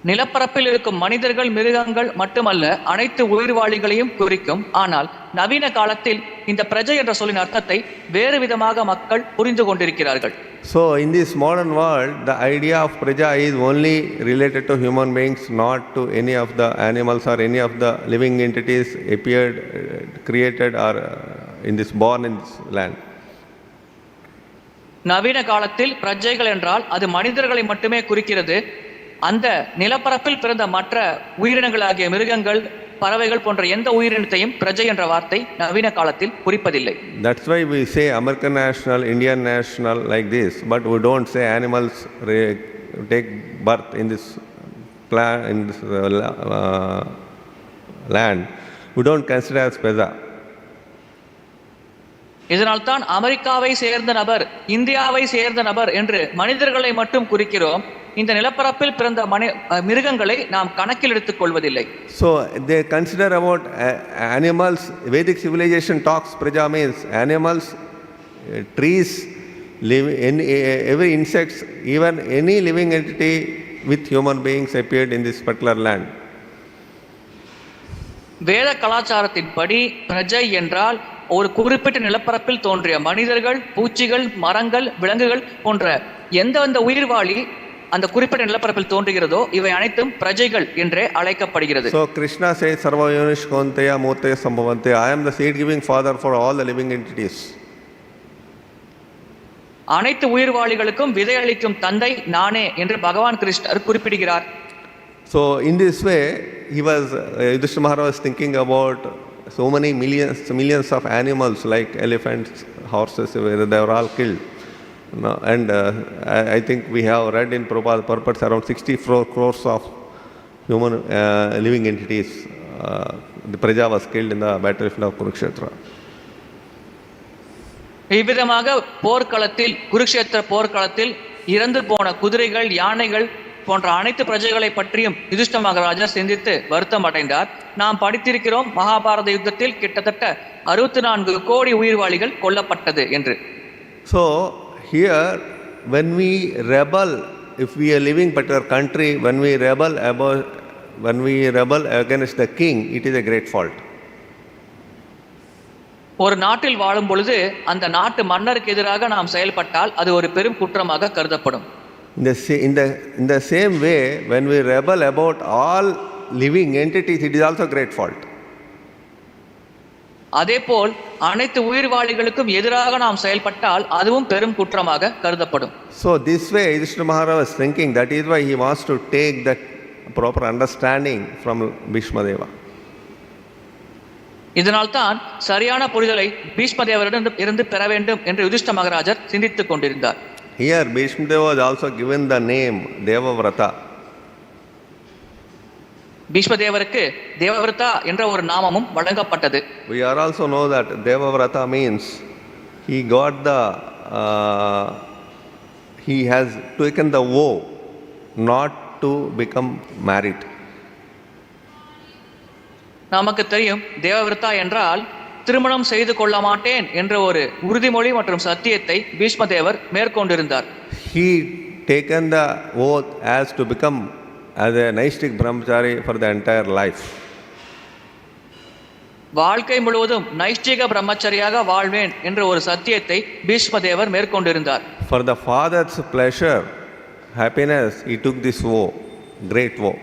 நிலப்பரப்பில் இருக்கும் மனிதர்கள், மிருகங்கள் மட்டுமல்ல, அனைத்து உயிர்வாழிகளையும் குறிக்கும். ஆனால் நவீன காலத்தில் இந்த பிரஜை என்ற சொல்லின் அர்த்தத்தை வேறு விதமாக மக்கள் புரிந்து கொண்டிருக்கிறார்கள். So in this modern world, the idea of praja is only related to human beings, not to any of the animals or any of the living entities appeared, created or born in this land. நவீன காலத்தில் பிரஜைகள் என்றால் அது மனிதர்களை மட்டுமே குறிக்கிறது. அந்த நிலப்பரப்பில் பிறந்த மற்ற உயிரினங்களாகிய மிருகங்கள், பறவைகள் போன்ற எந்த உயிரினத்தையும் பிரஜை என்ற வார்த்தை நவீன காலத்தில் குறிப்பதில்லை. That's why we say American national, Indian national like this, but we don't say animals take birth in this land. We don't consider as praja. இதனால் தான் அமெரிக்காவை சேர்ந்த நபர், இந்தியாவை சேர்ந்த நபர் என்று மனிதர்களை மட்டும் குறிக்கிறோம். இந்த நிலப்பரப்பில் பிறந்த மிருகங்களை நாம் கணக்கில் எடுத்துக் கொள்வதில்லை. So they consider about animals. Vedic civilization talks praja means animals, trees, every insects, even any living entity with human beings appeared in this particular land. வேத கலாச்சாரத்தின்படி பிரஜை என்றால் ஒரு குறிப்பிட்ட நிலப்பரப்பில் தோன்றிய மனிதர்கள், பூச்சிகள், மரங்கள், விலங்குகள் போன்ற எந்தெந்த உயிர்வாழி அந்த குறிப்பிட்ட நிலப்பரப்பில் தோன்றுகிறதோ இவை அனைத்தும் பிரஜைகள் என்றே அழைக்கப்படுகிறது. So Krishna says sarva-dharma-vivitsayā murtaya sambhavante. I am the seed giving father for all the living entities. அனைத்து உயிர்வாழிகளுக்கும் விதையளிக்கும் தந்தை நானே என்று பகவான் கிருஷ்ணர் குறிப்பிடுகிறார். So in this way Yudhiṣṭhira Maharaj was thinking about so many millions of animals like elephants, horses, they were all killed. No, and I think we have read in Purport around 64 crores of human living entities. The praja was killed in the Battlefield of Kurukṣetra. இவ்விதமாக போர்க்களத்தில், குருக்ஷேத்திர போர்க்களத்தில் இறந்து போன குதிரைகள், யானைகள் போன்ற அனைத்து பிரஜைகளை பற்றியும் யுதிஷ்ட மகாராஜா சிந்தித்து வருத்தம் அடைந்தார். நாம் படித்திருக்கிறோம், மகாபாரத யுத்தத்தில் கிட்டத்தட்ட 64 கோடி உயிர்வாழிகள் கொல்லப்பட்டது என்று. So here, when we rebel, if we are living particular country, when we rebel against the king, it is a great fault. ஒரு நாட்டில் வாழும் பொழுது அந்த நாட்டு மன்னருக்கு எதிராக நாம் செயல்பட்டால் அது ஒரு பெரும் குற்றமாக கருதப்படும். In the same way, when we rebel about all living entities, it is also a great fault. அதேபோல் அனைத்து உயிர்வாழிகளுக்கும் எதிராக நாம் செயல்பட்டால் அதுவும் பெரும் குற்றமாக கருதப்படும். So this way Yudhiṣṭhira Maharaj was thinking, that is why he wants to take that proper understanding from Bhismadeva. இதனால் தான் சரியான புரிதலை பீஷ்மதேவரிடம் இருந்து பெற வேண்டும் என்று யுதிஷ்ட மகாராஜர் சிந்தித்துக் கொண்டிருந்தார். Here Bhismadeva was also given the name deva-vrataḥ. பீஷ்மதேவருக்கு deva-vrata என்ற ஒரு நாமமும் வழங்கப்பட்டது. We are also know that deva-vrataḥ means he has taken the vow not to become married. நமக்கு தெரியும், deva-vrata என்றால் திருமணம் செய்து கொள்ள மாட்டேன் என்ற ஒரு உறுதிமொழி மற்றும் சத்தியத்தை பீஷ்மதேவர் மேற்கொண்டிருந்தார். He taken the oath as to become as a naistic brahmachari for the entire life. வாழ்க்கை முழுவதும் நைஷ்டிக பிரம்மச்சரியாக வாழ்வேன் என்ற ஒரு சத்தியத்தை பீஷ்மதேவர் மேற்கொண்டிருந்தார். For the father's pleasure, happiness, he took this vow, great vow.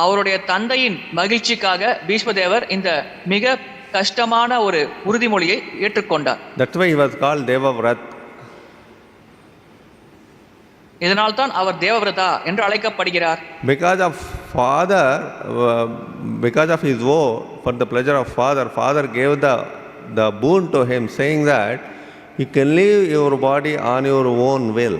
அவருடைய தந்தையின் மகிழ்ச்சிக்காக பீஷ்மதேவர் இந்த மிக கஷ்டமான ஒரு உறுதிமொழியை ஏற்றுக்கொண்டார். That's why he was called deva-vrato. இதனால் தான் அவர் deva-vrata என்று அழைக்கப்படுகிறார். Because of father, because of his vow, for the pleasure of father gave the boon to him, saying that you can leave your body on your own will.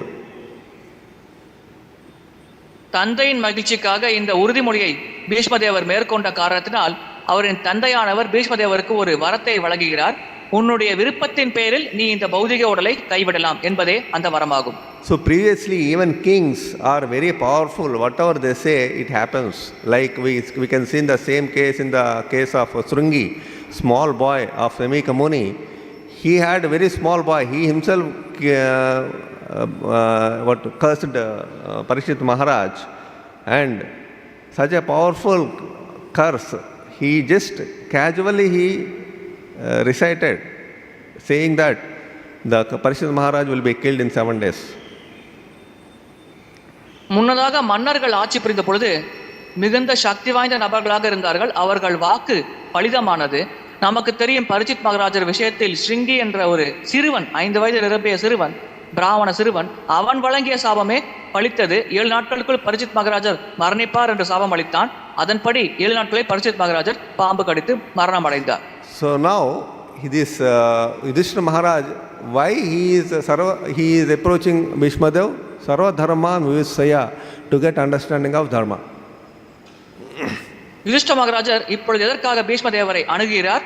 தந்தையின் மகிழ்ச்சிக்காக இந்த உறுதிமொழியை பீஷ்மதேவர் மேற்கொண்ட காரணத்தினால் அவரின் தந்தையானவர் பீஷ்மதேவருக்கு ஒரு வரத்தை வழங்குகிறார். உன்னுடைய விருப்பத்தின் பேரில் நீ இந்த பௌதிக உடலை கைவிடலாம் என்பதே அந்த வரமாகும். So previously even kings are very powerful. Whatever they say, it happens. Like we can see in the same case in the case of Srungi, small boy of Semika Muni. He had a very small boy. He himself cursed Parikshit Maharaj, and such a powerful curse, he just casually recited, saying that the Parikshit Maharaj will be killed in 7 days. முன்னதாக மன்னர்கள் ஆட்சி புரிந்த பொழுது மிகுந்த சக்தி வாய்ந்த நபர்களாக இருந்தார்கள். அவர்கள் வாக்கு பலிதமானது. நமக்கு தெரியும் பரிச்சித் மகாராஜர் விஷயத்தில் ஸ்ருங்கி என்ற ஒரு சிறுவன், 5 வயது நிரம்பிய சிறுவன், பிராமண சிறுவன், அவன் வழங்கிய சாபமே பலித்தது. 7 நாட்களுக்குள் பரிச்சித் மகாராஜர் மரணிப்பார் என்று சாபம் அளித்தான். அதன்படி 7 நாட்களில் பரிச்சித் மகாராஜர் பாம்பு கடித்து மரணம் அடைந்தார். So now this Yudhiṣṭhira Maharaj, why he is approaching Bhismadeva? sarva-dharma-vivitsayā, to get understanding of dharma. யுதிஷ்ட மகாராஜர் இப்பொழுது எதற்காக பீஷ்மதேவரை அணுகுகிறார்?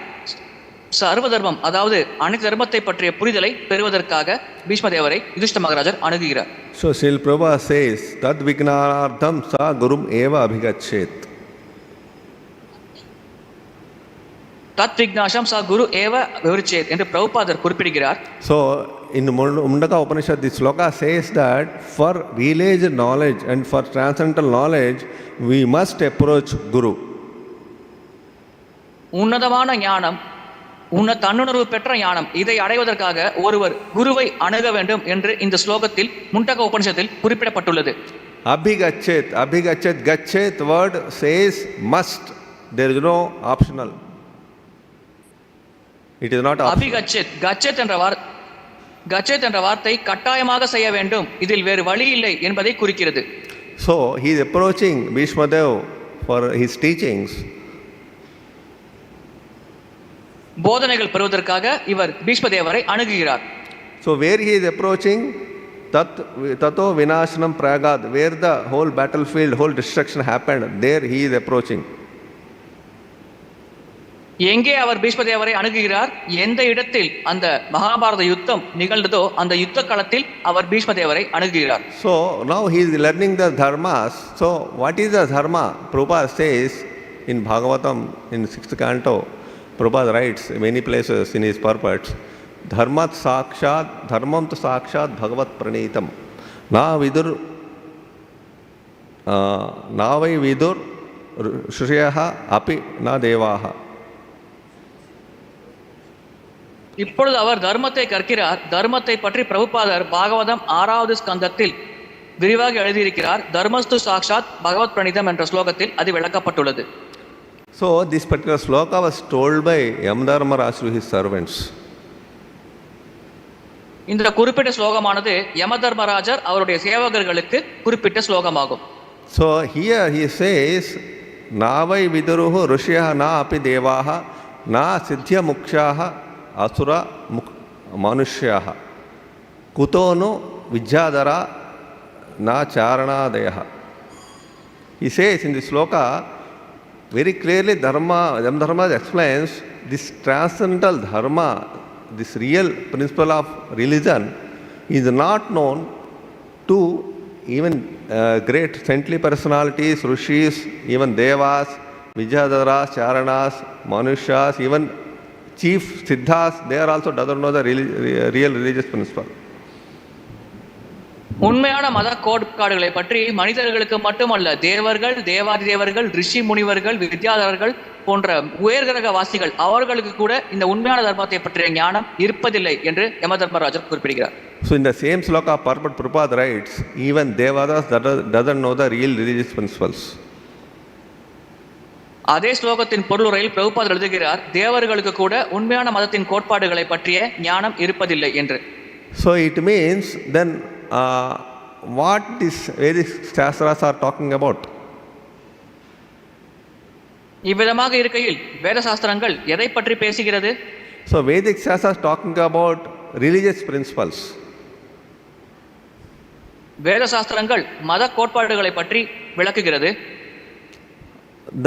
சர்வ தர்மம், அதாவது அனைத்து தர்மத்தை பற்றிய புரிதலை பெறுவதற்காக பீஷ்மதேவரை யுதிஷ்ட மகாராஜர் அணுகுகிறார். So Śrīla Prabhupada says tad vignānārtham sa gurum eva abhigacchēt. தத் விக்னாஷம் சா குரு ஏவ விவரிச்சேத் என்று பிரபுபாதர் குறிப்பிடுகிறார். So in Mundaka Upanishad, this sloka says that for realized knowledge and for transcendental knowledge we must approach Guru. உன்னதமான ஞானம், தன்னுணர்வு பெற்ற ஞானம், இதை அடைவதற்காக ஒருவர் குருவை அணுக வேண்டும் என்று இந்த ஸ்லோகத்தில் முண்டக உபனிஷத்தில் குறிப்பிடப்பட்டுள்ளது. Abhigacchēt, abhigacchēt, gacchēt word says must. There is no optional. It is not optional. அபிகச்சேத், கச்சேத் என்ற வார்த்தை கட்டாயமாக செய்ய வேண்டும், இதில் வேறு வழி இல்லை என்பதை குறிக்கிறது. So he is approaching Bhismadeva for his teachings. போதனைகள் பெறுவதற்காக இவர் பீஷ்மதேவரை அணுகுகிறார். So where he is approaching, tato vinaśanaṁ prāgād, where the whole battlefield, whole destruction happened, there he is approaching. எங்கே அவர் பீஷ்மதேவரை அணுகுகிறார்? எந்த இடத்தில் அந்த மகாபாரத யுத்தம் நிகழ்ந்ததோ அந்த யுத்த களத்தில் அவர் பீஷ்மதேவரை அணுகுகிறார். So now he is learning the dharmas. So what is the dharma? Prabhupada says in Bhagavatam in 6th canto, Prabhupada writes many places in his purports, dharmat sakshat dharmam tu sakshat bhagavat pranitam na vai vidur shriyah api na devaha. இப்பொழுது அவர் தர்மத்தை கற்கிறார். தர்மத்தை பற்றி பிரபுபாதர் பாகவதம் 6வது ஸ்கந்தத்தில் விரிவாக எழுதியிருக்கிறார். தர்மஸ்து சாக்ஷாத் பகவத் பிரணிதம் என்ற ஸ்லோகத்தில் அது விளக்கப்பட்டுள்ளது. So this particular sloka was told by Yamadharmaraj to his servants. இந்த குறிப்பிட்ட ஸ்லோகமானது யமதர்மராஜர் அவருடைய சேவகர்களுக்கு குறிப்பிட்ட ஸ்லோகமாகும். So here he says, navai viduruhu rushyaha na api devaha na siddhya mukshaha asura manushyaha kutono vidyadara na charanadayaha. He says in this sloka very clearly, Dharma explains this transcendental dharma, this real principle of religion is not known to even great saintly personalities, rishis, even devas, vidyadharas, charanas, manushyas, even chief siddhas, they are also doesn't know the real religious principle. உண்மையான மத கோட்பாடுகளை பற்றி மனிதர்களுக்கு மட்டுமல்ல, தேவர்கள், தேவாதி தேவர்கள், ரிஷி முனிவர்கள், வித்யாதரர்கள் போன்ற உயர்கிரக வாசிகள் அவர்களுக்கு கூட இந்த உண்மையான தர்மத்தை பற்றிய ஞானம் இருப்பதில்லை என்று யமதர்மராஜர் குறிப்பிடுகிறார். So in the same sloka Purport Purport writes, even Devadas doesn't know the real religious principles. அதே ஸ்லோகத்தின் பொருளுரையில் பிரபுபாதர் எழுதுகிறார், தேவர்களுக்கு கூட உண்மையான மதத்தின் கோட்பாடுகளை பற்றிய ஞானம் இருப்பதில்லை என்று. So it means then what these Vedic Shastras are talking about? இவ்விதமாக இருக்கையில் வேத சாஸ்திரங்கள் எதை பற்றி பேசுகிறது? So Vedic Shastras talking about religious principles. வேத சாஸ்திரங்கள் மத கோட்பாடுகளை பற்றி விளக்குகிறது.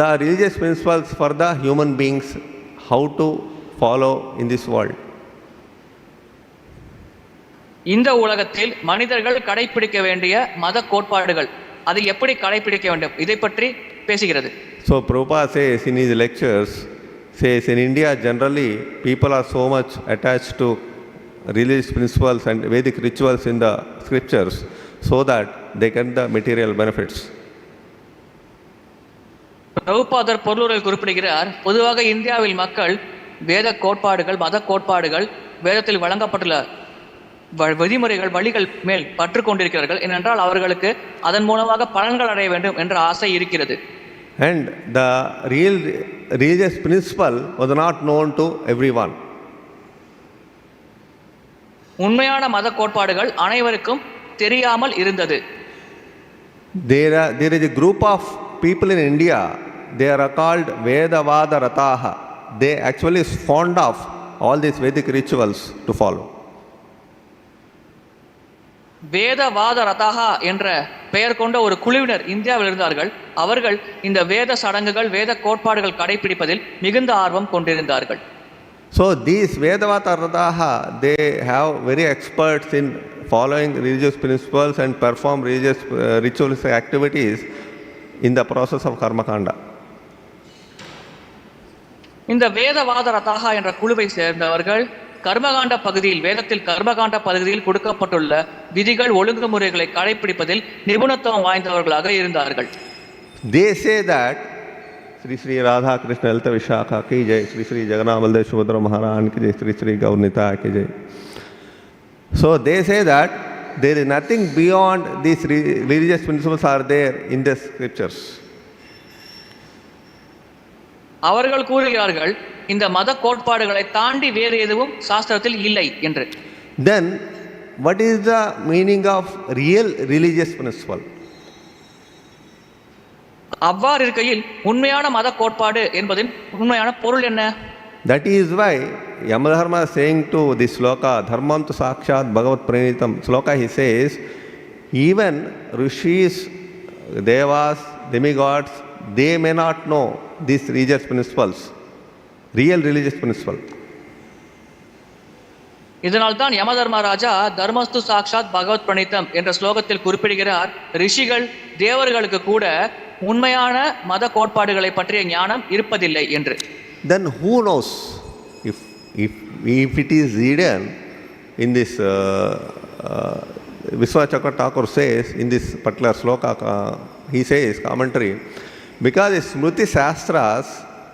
The religious principles for the human beings, how to follow in this world. இந்த உலகத்தில் மனிதர்கள் கடைபிடிக்க வேண்டிய மத கோட்பாடுகள், அதை எப்படி கடைபிடிக்க வேண்டும், இதை பற்றி பேசுகிறது. So Prabhupada says in his lectures, says in India generally people are so much attached to religious principles and Vedic rituals in the scriptures so that they get the material benefits. பிரபுபாதர் பொருளுரையில் குறிப்பிடுகிறார், பொதுவாக இந்தியாவில் மக்கள் வேத கோட்பாடுகள், மத கோட்பாடுகள், வேதத்தில் வழங்கப்பட்டுள்ள விதிமுறைகள், வழிகள் மேல் பற்று கொண்டிருக்கிறார்கள். ஏனென்றால் அவர்களுக்கு அதன் மூலமாக பலன்கள் அடைய வேண்டும் என்ற ஆசை இருக்கிறது. And the real religious principle was not known to everyone. உண்மையான மத கோட்பாடுகள் அனைவருக்கும் தெரியாமல் இருந்தது. There is a group of people in India, they are called deva-vrataḥ. They actually is fond of all these Vedic rituals to follow. வேத-வாத-ரதாஹா என்ற பெயர் கொண்ட ஒரு குழுவினர் இந்தியாவில் இருந்தார்கள். அவர்கள் இந்த வேத சடங்குகள், வேத கோட்பாடுகள் கடைபிடிப்பதில் மிகுந்த ஆர்வம் கொண்டிருந்தார்கள். So these Vedavata-rataḥ, they have very experts in following religious principles and perform religious ritualistic activities in the process of karma kanda. இந்த வேத-வாத-ரதாஹா என்ற குழுவை சேர்ந்தவர்கள் கர்மகாண்ட பகுதியில், வேதத்தில் கர்மகாண்ட பகுதியில் கொடுக்கப்பட்டுள்ள விதிகள், ஒழுங்குமுறைகளை கடைபிடிப்பதில் நிபுணத்துவம் வாய்ந்தவர்களாக இருந்தார்கள். They say that Śrī Śrī Radha Krishna Lalita Vishakha ki jai, Śrī Śrī Jagannath Baldev Subhadra Maharaj ki jai, Śrī Śrī Gaurnita ki jai. So they say that there is nothing beyond these religious principles are there in the scriptures. அவர்கள் கூறுகிறார்கள், இந்த மத கோட்பாடுகளை தாண்டி வேறு எதுவும் சாஸ்திரத்தில் இல்லை என்று. Then what is the meaning of real religious principle? அவ்வாறு இருக்கையில் உண்மையான மத கோட்பாடு என்பதின் உண்மையான பொருள் என்ன? That is why Yamadharma is saying to this sloka, dharmam tu sakshat bhagavat pranitam sloka, he says, even rishis, devas, demigods, they may not know these religious principles, real religious principle. இதனால் தான் யமதர்மராஜா தர்மஸ்து சாக்ஷாத் பகவத் பிரணித்தம் என்ற ஸ்லோகத்தில் குறிப்பிடுகிறார், ரிஷிகள், தேவர்களுக்கு கூட உண்மையான மத கோட்பாடுகளை பற்றிய ஞானம் இருப்பதில்லை என்று. Then who knows if it is hidden in this Vishwachakra Thakur says in this particular sloka, he says commentary, because the Smriti Shastras,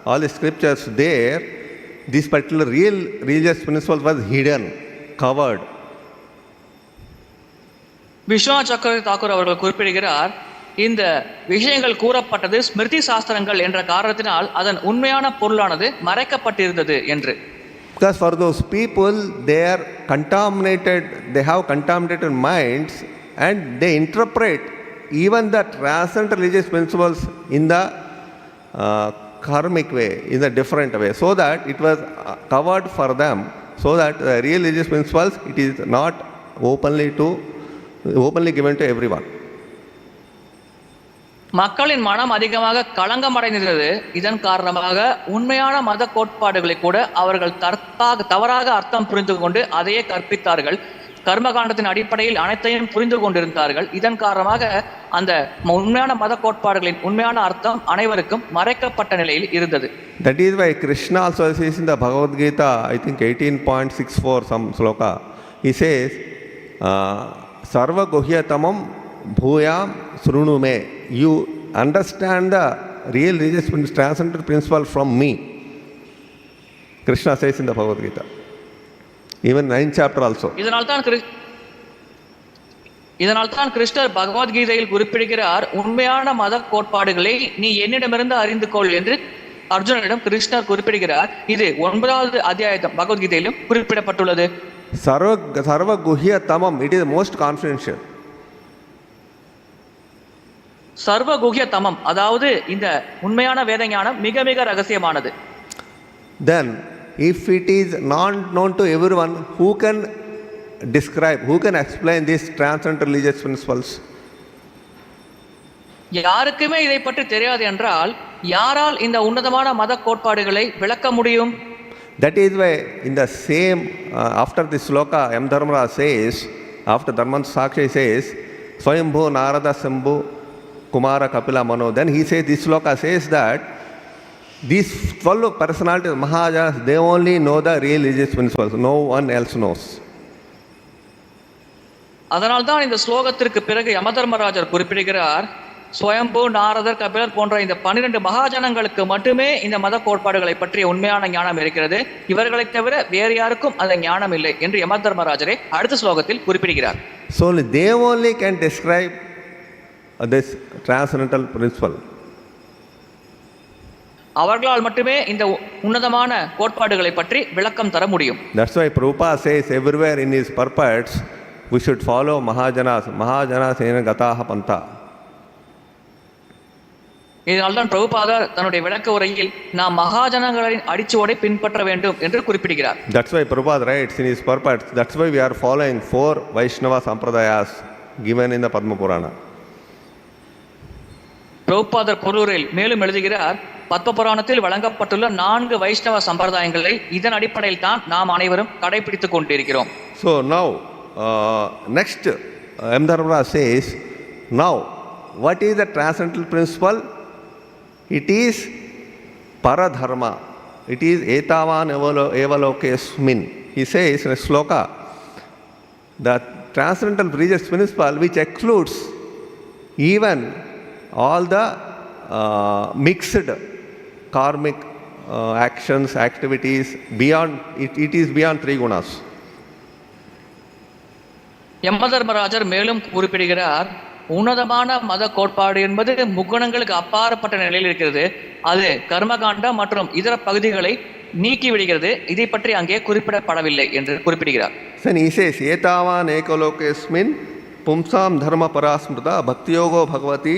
all the scriptures there, this particular real religious principle was hidden, covered. விஸ்வநாச்சக்கர Thakur அவர்கள் குறிப்பிடுகிறார், இந்த விஷயங்கள் கூறப்பட்டது ஸ்மிருதி சாஸ்திரங்கள் என்ற காரணத்தினால் அதன் உண்மையான பொருளானது மறைக்கப்பட்டிருந்தது என்று. Because for those people, they are contaminated, they have contaminated minds and they interpret even the transcendent religious principles in the karmic way, in a different way, so that it was covered for them, so that the real religious principles, it is not openly given to everyone. மக்களின் மனம் அதிகமாக களங்கம் அடைந்திருந்தது. இதன் காரணமாக உண்மையான மத கோட்பாடுகளை கூட அவர்கள் தவறாக அர்த்தம் புரிந்து கொண்டு அதையே கற்பித்தார்கள். கர்மகாண்டத்தின் அடிப்படையில் அனைத்தையும் புரிந்து கொண்டிருந்தார்கள். இதன் காரணமாக அந்த உண்மையான மத கோட்பாடுகளின் உண்மையான அர்த்தம் அனைவருக்கும் மறைக்கப்பட்ட நிலையில் இருந்தது. That is why Krishna also says in the Bhagavad Gita, I think 18.64 some sloka, he says, sarva-guhyatamam bhūyam srunu me. You understand the real religious transcendental principle from me. Krishna says in the Bhagavad Gita. Even 9th chapter also. இதனால் தான் கிருஷ்ணர் பகவத்கீதையில் குறிப்பிடுகிறார், உண்மையான மத கோட்பாடுகளை நீ என்னிடமிருந்து அறிந்து கொள் என்று அர்ஜுனனிடம் கிருஷ்ணர் குறிப்பிடுகிறார். இது 9வது அத்தியாயம் பகவத்கீதையிலும் குறிப்பிடப்பட்டுள்ளது. sarva guhya tamam, it is most confidential. சர்வ குஹ்ய தமம், அதாவது இந்த உண்மையான வேத ஞானம் மிக மிக ரகசியமானது. Then if it is not known to everyone, who can describe, who can explain these transcendent religious principles? யாருக்குமே இதை பற்றி தெரியாது என்றால் யாரால் இந்த உன்னதமான மத கோட்பாடுகளை விளக்க முடியும்? That is why in the same after this sloka Yamadharmara says, after Dharmanta Saksha says, Swayambhu Narada Sambhu Kumara Kapila Mano, then he says, this sloka says that these 12 personalities, Mahārajas, they only know the real religious principles, no one else knows. அதனால்தான் இந்த ஸ்லோகத்திற்கு பிறகு யமதர்மராஜர் குறிப்பிடுகிறார், ஸ்வயம்பு, நாரதர், கபிலர் போன்ற இந்த 12 மகாஜனங்களுக்கு மட்டுமே இந்த மத கோட்பாடுகளை பற்றிய உண்மையான ஞானம் இருக்கிறது. இவர்களை தவிர வேறு யாருக்கும் அந்த ஞானம் இல்லை என்று யமதர்மராஜரை அடுத்த ஸ்லோகத்தில் குறிப்பிடுகிறார். So they only can describe this transcendental principle. அவர்களால் மட்டுமே இந்த உன்னதமான கோட்பாடுகளை பற்றி விளக்கம் தர முடியும். That's why Prabhupada says everywhere in his purports we should follow Mahājanas ena gataha pantha. இதனால்தான் பிரபுபாதர் தன்னுடைய விளக்க உரையில் நாம் மகாஜனங்களின் அடிச்சுவடை பின்பற்ற வேண்டும் என்று குறிப்பிடுகிறார். That's why Prabhupada writes in his purports, that's why we are following 4 Vaishnava sampradayas given in the Padma Purana. பிரபுபாதர் பொருளுரையில் மேலும் எழுதுகிறார், பத்ம புராணத்தில் வழங்கப்பட்டுள்ள 4 வைஷ்ணவ சம்பிரதாயங்களை இதன் அடிப்படையில் தான் நாம் அனைவரும் கடைபிடித்துக் கொண்டிருக்கிறோம். So now next Yamdharmaraja says, now what is the transcendental principle? It is paradharma. It is etavan evalokesmin. He says in a sloka, the transcendental religious principle which excludes even all the mixed karmic actions, activities beyond it is beyond 3 gunas. யமதர்மராஜர் மேலும் குறிப்பிடுகிறார், உன்னதமான மத கோட்பாடு என்பது முக்குணங்களுக்கு அப்பாற்பட்ட நிலையில் இருக்கிறது. அது கர்மகாண்டம் மற்றும் இதர பகுதிகளை நீக்கி விடுகிறது. இதை பற்றி அங்கே குறிப்பிடப்படவில்லை என்று குறிப்பிடுகிறார். Then he says, etavan ekalokesmin pumsam dharma parasmrita bhaktiyogo bhagavati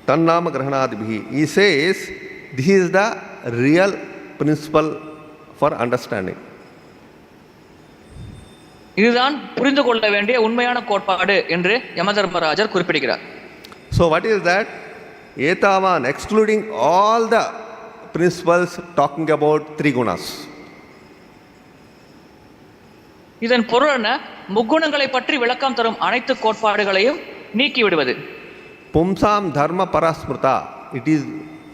tannama grahanadibhi. He says this is the real principle for understanding. இதுதான் புரிந்து கொள்ள வேண்டிய உண்மையான கோட்பாடு என்று யமதர்மராஜர் குறிப்பிடுகிறார். So what is that? Etavan, excluding all the principles talking about 3 gunas. இதன் பொருள் என்ன? முக்குணங்களை பற்றி விளக்கம் தரும் அனைத்து கோட்பாடுகளையும் நீக்கி விடுவது. Pumsam dharma parasmrita.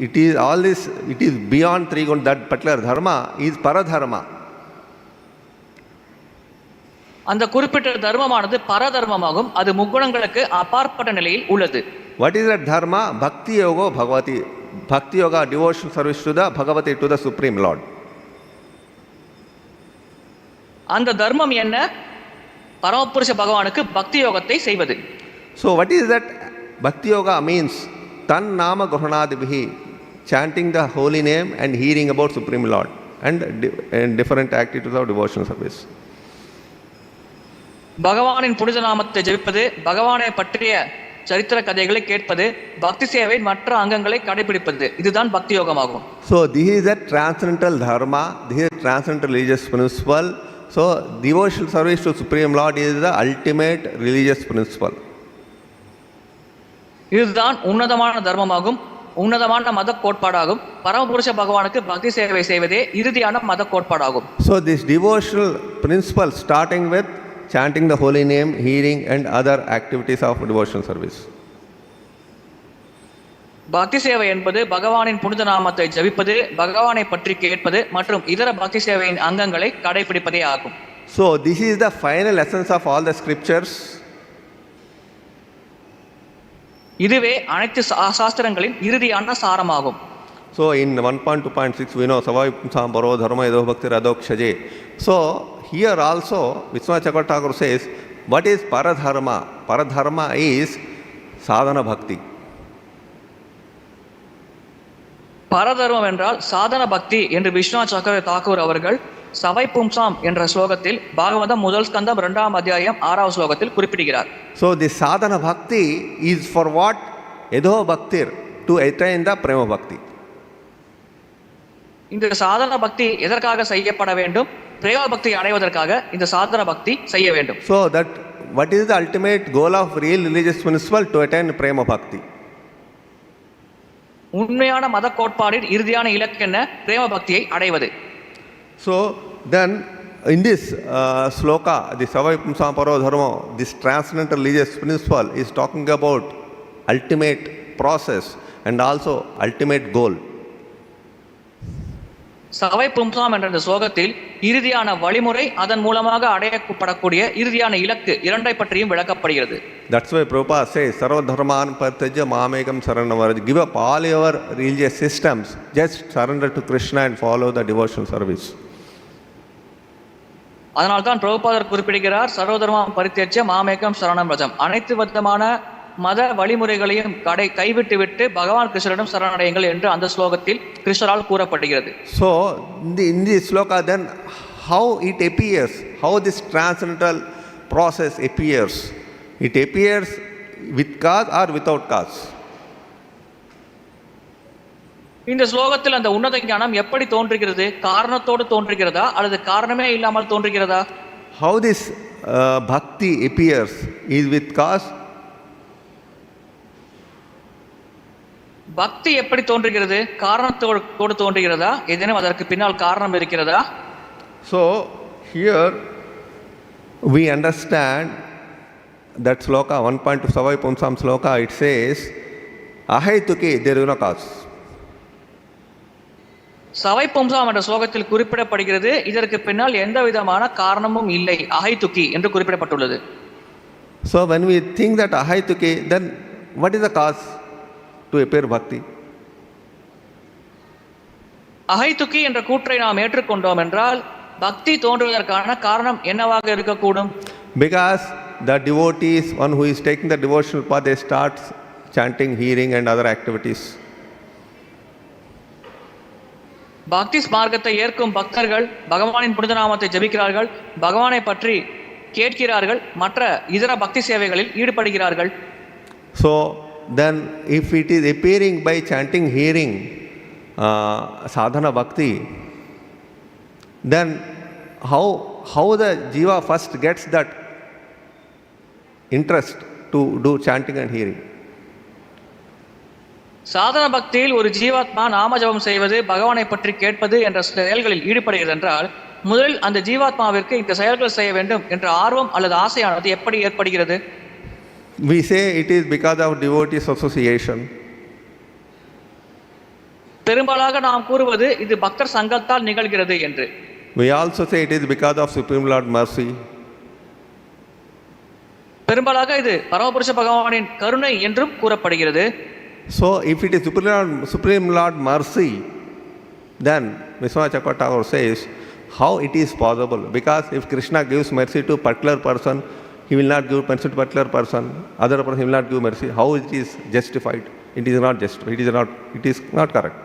It is all this, it is beyond 3 gunas. That particular dharma is paradharma. அந்த குறிப்பிட்ட தர்மமானது பரதர்மமாகும். அது முக்குணங்களுக்கு அப்பாற்பட்ட நிலையில் உள்ளது. What is that dharma? Bhakti yoga bhagavati. Bhakti yoga, devotional service to the bhagavati, to the supreme lord. அந்த தர்மம் என்ன? பரமபுருஷ பகவானுக்கு பக்தி யோகத்தை செய்வது. So what is that? Bhakti yoga means tan nama grahanadibhi, chanting the holy name and hearing about supreme lord and different activities of devotional service. பகவானின் புனித நாமத்தை ஜெபிப்பது, பகவானை பற்றிய சரித்திர கதைகளை கேட்பது, பக்தி சேவை மற்ற அங்கங்களை கடைபிடிப்பது, இதுதான் பக்தி யோகமாகும். So this is a transcendental dharma, this is a transcendental religious principle. So devotional service to supreme lord is the ultimate religious principle. இதுதான் உன்னதமான தர்மமாகும், உன்னதமான மத கோட்பாடாகும். பரமபுருஷ பகவானுக்கு பக்தி சேவை செய்வதே இறுதியான மத கோட்பாடாகும். So this devotional principle starting with chanting the holy name, hearing and other activities of devotional service. பக்தி சேவை என்பது பகவானின் புனித நாமத்தை ஜபிப்பது, பகவானை பற்றி கேட்பது மற்றும் இதர பக்தி சேவையின் அங்கங்களை கடைபிடிப்பதே ஆகும். So this is the final essence of all the scriptures. இதுவே அனைத்து சாஸ்திரங்களின் இறுதியான சாரமாகும். So in 1.2.6 we know savayupsam paro dharma edo bhakti radokshaje. So here also Vishwanath Chakravarti Thakur says, what is paradharma? Paradharma is sadhana bhakti. பரதர்மம் என்றால் சாதன பக்தி என்று விஸ்வநாத் சக்கரவர்த்தி தாக்கூர் அவர்கள் சவை பும்சாம் என்ற ஸ்லோகத்தில் பாகவதம் 1 ஸ்கந்தம் 2ஆம் அத்தியாயம் 6ஆவது ஸ்லோகத்தில் குறிப்பிடுகிறார். So this sadhana bhakti is for what? Edo bhaktir, to attain the prema bhakti. இந்த சாதன பக்தி எதற்காக செய்யப்பட வேண்டும்? பிரேம பக்தி அடைவதற்காக இந்த சாதன பக்தி செய்ய வேண்டும். So that what is the ultimate goal of real religious principle? To attain prema bhakti. உண்மையான மத கோட்பாடின் இறுதியான இலக்கு என்ன? பிரேம பக்தியை அடைவது. So then in this sloka, the savayupsam paro dharma, this transcendental religious principle is talking about ultimate process and also ultimate goal. சவை பும்சாம் என்ற இந்த ஸ்லோகத்தில் இறுதியான வழிமுறை, அதன் மூலமாக அடையப்படக்கூடிய இறுதியான இலக்கு இரண்டை பற்றியும் விளக்கப்படுகிறது. That's why Prabhupada says, sarva-dharma-vivitsayā mamekam saranam vraj. Give up all your religious systems, just surrender to Krishna and follow the devotional service. அதனால்தான் பிரபுபாதர் குறிப்பிடுகிறார், சர்வதர்மம் பரித்யஜ்ய மாமேகம் சரணம் ரஜம். அனைத்து விதமான மத வழிமுறைகளையும் கைவிட்டு விட்டு பகவான் கிருஷ்ணரிடம் சரணடையுங்கள் என்று அந்த ஸ்லோகத்தில் கிருஷ்ணரால் கூறப்படுகிறது. So in this sloka then how it appears, how this transcendental process appears, it appears with cause or without cause. இந்த ஸ்லோகத்தில் அந்த உன்னத ஞானம் எப்படி தோன்றுகிறது? காரணத்தோடு தோன்றுகிறதா அல்லது காரணமே இல்லாமல் தோன்றுகிறதா? How this bhakti appears is with cause. பக்தி எப்படி தோன்றுகிறது? காரணத்தோடு தோன்றுகிறதா? ஏதேனும் அதற்கு பின்னால் காரணம் இருக்கிறதா? So here we understand that sloka 1.2 Savai Pumsam sloka, it says ahaituki, there is no cause. சவை பும்சாம் என்ற ஸ்லோகத்தில் குறிப்பிடப்படுகிறது, இதற்கு பின்னால் எந்த விதமான காரணமும் இல்லை, அஹைதுக்கி என்று குறிப்பிடப்பட்டுள்ளது. So when we think that ahaituki, then what is the cause to appear bhakti? அஹைதுக்கி என்ற கூற்றை நாம் ஏற்றுக்கொண்டோம் என்றால் பக்தி தோன்றுவதற்கான காரணம் என்னவாக இருக்கக்கூடும்? Because the devotees, one who is taking the devotional path, they start chanting, hearing and other activities. பக்தி மார்க்கத்தை ஏற்கும் பக்தர்கள் பகவானின் புனித நாமத்தை ஜபிக்கிறார்கள், பகவானை பற்றி கேட்கிறார்கள், மற்ற இதர பக்தி சேவைகளில் ஈடுபடுகிறார்கள். So then if it is appearing by chanting, hearing, sadhana bhakti, then how the jiva first gets that interest to do chanting and hearing? சாதன பக்தியில் ஒரு ஜீவாத்மா நாமஜபம் செய்வது, பகவானை பற்றி கேட்பது என்ற செயல்களில் ஈடுபடுகிறது என்றால் முதலில் அந்த ஜீவாத்மாவிற்கு இந்த செயல்கள் செய்ய வேண்டும் என்ற ஆர்வம் அல்லது ஆசையானது எப்படி ஏற்படுகிறது? We say it is because of devotees association. பெரும்பாலாக நாம் கூறுவது இது பக்தர் சங்கத்தால் நிகழ்கிறது என்று. We also say it is because of Supreme Lord mercy. பெரும்பாலாக இது பரமபுருஷ பகவானின் கருணை என்றும் கூறப்படுகிறது. So if it is Supreme Lord mercy, then Vishwanath Chakravarti says how it is possible, because if Krishna gives mercy to particular person, he will not give mercy to particular person, other person he will not give mercy. How it is justified? It is not just, it is not correct.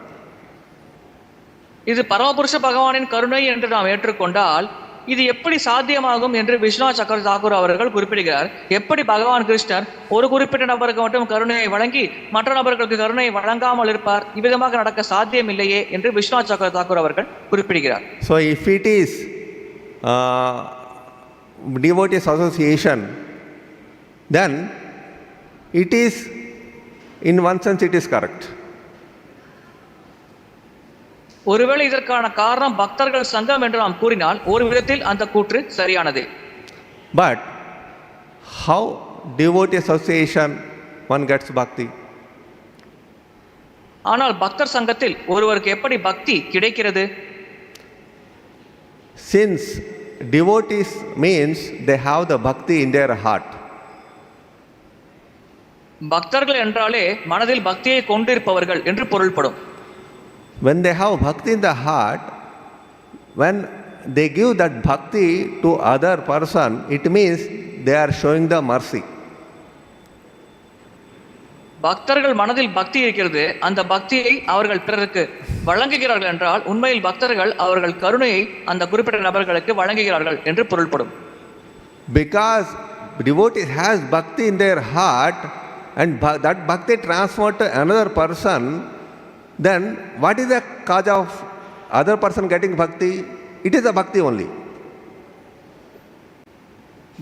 இது பரமபுருஷ பகவானின் கருணை என்று நாம் ஏற்றுக்கொண்டால் இது எப்படி சாத்தியமாகும் என்று விஸ்வநாத் சக்கரவர்த்தி தாக்கூர் அவர்கள் குறிப்பிடுகிறார். எப்படி பகவான் கிருஷ்ணர் ஒரு குறிப்பிட்ட நபருக்கு மட்டும் கருணையை வழங்கி மற்ற நபர்களுக்கு கருணையை வழங்காமல் இருப்பார்? இவ்விதமாக நடக்க சாத்தியம் இல்லையே என்று விஸ்வநாத் சக்கரவர்த்தி தாக்கூர் அவர்கள் குறிப்பிடுகிறார். So if it is devotees association, then it is, in one sense it is correct. ஒருவேளை இதற்கான காரணம் பக்தர்கள் சங்கம் என்று நாம் கூறினால் ஒரு விதத்தில் அந்த கூற்று சரியானதே. But how devotee association one gets bhakti? ஆனால் பக்தர் சங்கத்தில் ஒருவருக்கு எப்படி பக்தி கிடைக்கிறது? Since devotees means they have the bhakti in their heart. பக்தர்கள் என்றாலே மனதில் பக்தியை கொண்டிருப்பவர்கள் என்று பொருள்படும். When they have bhakti in the heart, when they give that bhakti to other person, it means they are showing the mercy. பக்தர்கள் மனதில் பக்தி இருக்கிறது, அந்த பக்தியை அவர்கள் பிறருக்கு வழங்குகிறார்கள் என்றால் உண்மையில் பக்தர்கள் அவர்கள் கருணையை அந்த குறிப்பிட்ட நபர்களுக்கு வழங்குகிறார்கள் என்று பொருள்படும். Because devotee has bhakti in their heart and that bhakti transferred to another person, then what is the cause of other person getting bhakti? It is a bhakti only.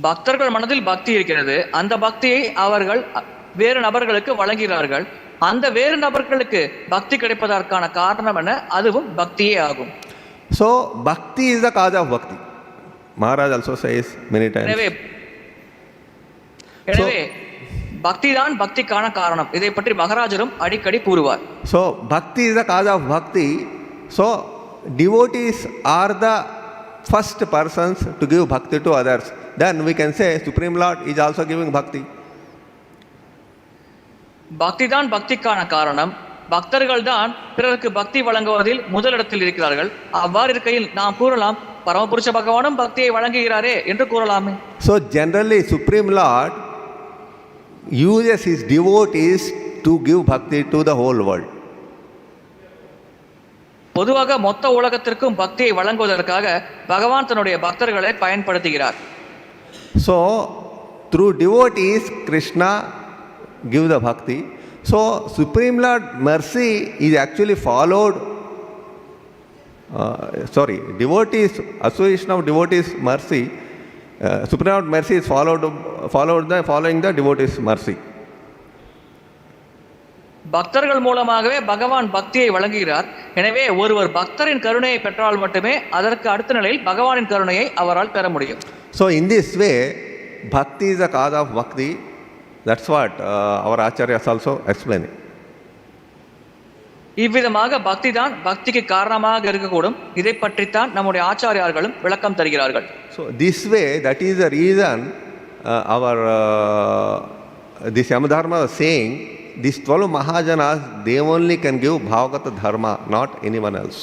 பக்தர்கள் மனதில் பக்தி இருக்கிறது, அந்த பக்தியை அவர்கள் வேறு நபர்களுக்கு வழங்குகிறார்கள், அந்த வேறு நபர்களுக்கு பக்தி கிடைப்பதற்கான காரணம் என்ன? அதுவும் பக்தியே ஆகும். So bhakti is the cause of bhakti. Maharaj also says many times. எனவே பக்தி தான் பக்திக்கான காரணம். இதை பற்றி மகாராஜரும் அடிக்கடி கூறுவார். So bhakti is the cause of bhakti. So devotees are the first persons to give bhakti to others. Then we can say Supreme Lord is also giving bhakti. பக்தி தான் பக்திக்கான காரணம். பக்தர்கள் தான் பிறருக்கு பக்தி வழங்குவதில் முதலிடத்தில் இருக்கிறார்கள். அவ்வாறு இருக்கையில் நாம் கூறலாம் பரமபுருஷ பகவானும் பக்தியை வழங்குகிறாரே என்று கூறலாமே. So generally Supreme Lord uses his devotees to give bhakti to the whole world. பொதுவாக மொத்த உலகத்திற்கும் பக்தியை வழங்குவதற்காக பகவான் தன்னுடைய பக்தர்களை பயன்படுத்துகிறார். So through devotees Krishna give the bhakti. So Supreme Lord mercy is actually followed, devotees, association of devotees mercy, Supreme Lord mercy is following the devotees mercy. பக்தர்கள் மூலமாகவே பகவான் பக்தியை வழங்குகிறார். எனவே ஒருவர் பக்தரின் கருணையை பெற்றால் மட்டுமே அதற்கு அடுத்த நிலையில் பகவானின் கருணையை அவரால் பெற முடியும். So in this way bhakti is the cause of bhakti. That's what our acharyas also explaining. இவ்விதமாக பக்தி தான் பக்திக்கு காரணமாக இருக்கக்கூடும். இதை பற்றித்தான் நம்முடைய ஆச்சாரியார்களும் விளக்கம் தருகிறார்கள். So this way, that is the reason our this Yamadharma was saying these 12 Mahajanas, they only can give bhāgata dharma, not anyone else.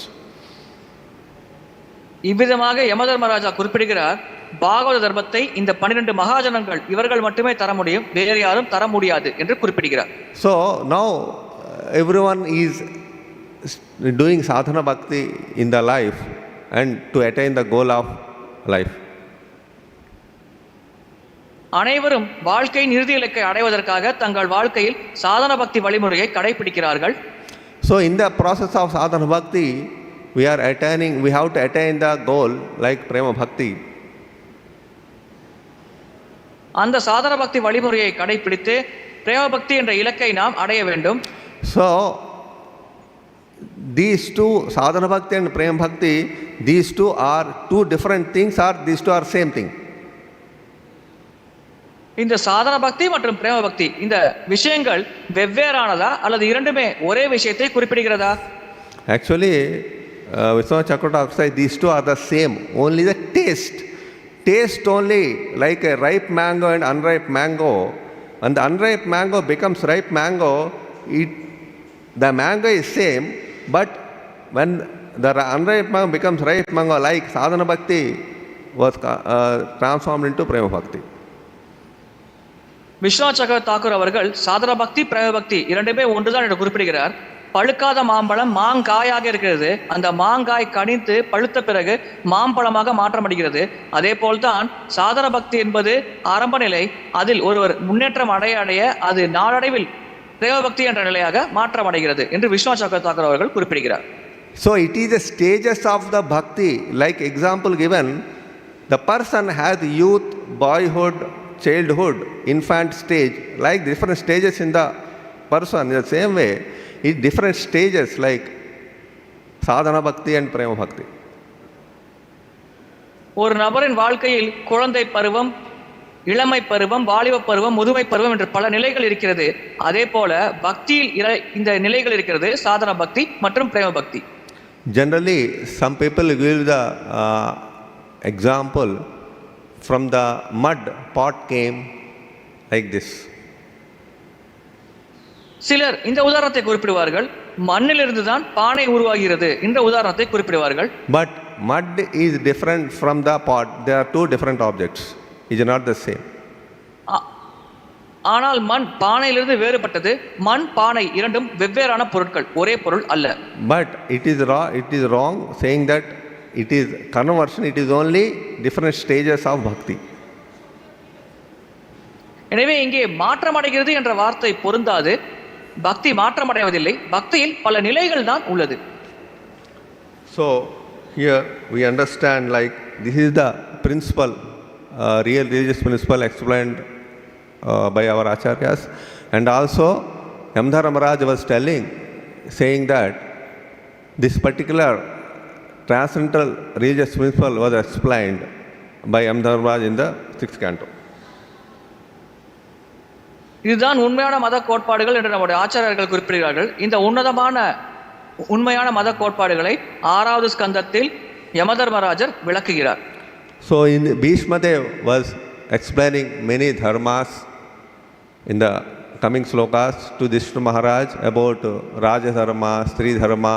இவ்விதமாக யமதர்மராஜா குறிப்பிடுகிறார் பாகவத தர்மத்தை இந்த 12 மகாஜனங்கள் இவர்கள் மட்டுமே தர முடியும், வேறு யாரும் தர முடியாது என்று குறிப்பிடுகிறார். So now everyone is doing sadhana bhakti in the life and to attain the goal of life. அனைவரும் வாழ்க்கையின் இறுதி இலக்கை அடைவதற்காக தங்கள் வாழ்க்கையில் சாதன பக்தி வழிமுறையை கடைபிடிக்கிறார்கள். So in the process of sadhana bhakti we have to attain the goal like prema bhakti. அந்த சாதன பக்தி வழிமுறையை கடைபிடித்து பிரேம பக்தி என்ற இலக்கை நாம் அடைய வேண்டும். So these two, sadhana bhakti and prema bhakti, these two are two different things or these two are same thing? இந்த சாதன பக்தி மற்றும் பிரேம பக்தி இந்த விஷயங்கள் வெவ்வேறானதா அல்லது இரண்டுமே ஒரே விஷயத்தை குறிப்பிடுகிறதா? Actually Vishwanath Chakravarti says these two are the same, only the taste only, like a ripe mango and unripe mango. And the unripe mango becomes ripe mango, the mango is same, but when the unripe mango becomes ripe mango, like sadhana bhakti was transformed into prema bhakti. Viswanath சக்கரவர்த்தி தாக்கூர் அவர்கள் சாதன பக்தி பிரேம பக்தி இரண்டுமே ஒன்றுதான் என்று குறிப்பிடுகிறார். பழுக்காத மாம்பழம் மாங்காயாக இருக்கிறது, அந்த மாங்காய் கனிந்து பழுத்த பிறகு மாம்பழமாக மாற்றமடைகிறது. அதே போல்தான் சாதன பக்தி என்பது ஆரம்ப நிலை, அதில் ஒருவர் முன்னேற்றம் அடைய அது நாளடைவில் பிரேம பக்தி என்ற நிலையாக மாற்றமடைகிறது என்று விஸ்வநாத் சக்கரவர்த்தி தாக்கூர் அவர்கள் குறிப்பிடுகிறார். So it is the stages of the bhakti, like example given, the person has youth, boyhood, childhood, infant stage, like different stages in the person. In the same way, in different stages like sadhana bhakti and prema bhakti. ஒரு நபரின் வாழ்க்கையில் குழந்தை பருவம், இளமை பருவம், வாலிப பருவம், முதுமை பருவம் என்று பல நிலைகள் இருக்கிறது. அதே போல பக்தியில் இந்த நிலைகள் இருக்கிறது, சாதன பக்தி மற்றும் பிரேம பக்தி. Generally some people give the example from the mud pot came like this. சிலர் இந்த உதாரணத்தை குறிப்பிடுவார்கள், மண்ணிலிருந்து தான் பானை உருவாகிறது என்ற உதாரணத்தை குறிப்பிடுவார்கள். But mud is different from the pot. They are two different objects. It is not the same. ஆனால் மண் பானையிலிருந்து வேறுபட்டது, மண் பானை இரண்டும் வெவ்வேறான பொருட்கள், ஒரே பொருள் அல்ல. But it is wrong saying that it is conversion, it is only different stages of bhakti. எனவே இங்கே மாற்றமடைகிறது என்ற வார்த்தை பொருந்தாது. பக்தி மாற்றமடைவதில்லை, பக்தியில் பல நிலைகள் தான் உள்ளது. So here we understand like this is the principle, real religious principle explained by our acharyas. And also Yamadharma Maharaj was saying that this particular transcendental religious principle was explained by Yamadharma Maharaj in the 6th canto. இதுதான் உண்மையான மத கோட்பாடுகள் என்று நம்முடைய ஆச்சாரியர்கள் குறிப்பிடுகிறார்கள். இந்த உன்னதமான உண்மையான மத கோட்பாடுகளை 6வது ஸ்கந்தத்தில் யமதர்மராஜர் விளக்குகிறார். So in Bhismadeva was explaining many dharmas in the coming slokas to Yudhiṣṭhira Maharaj about Raja Dharma, Śrī Dharma,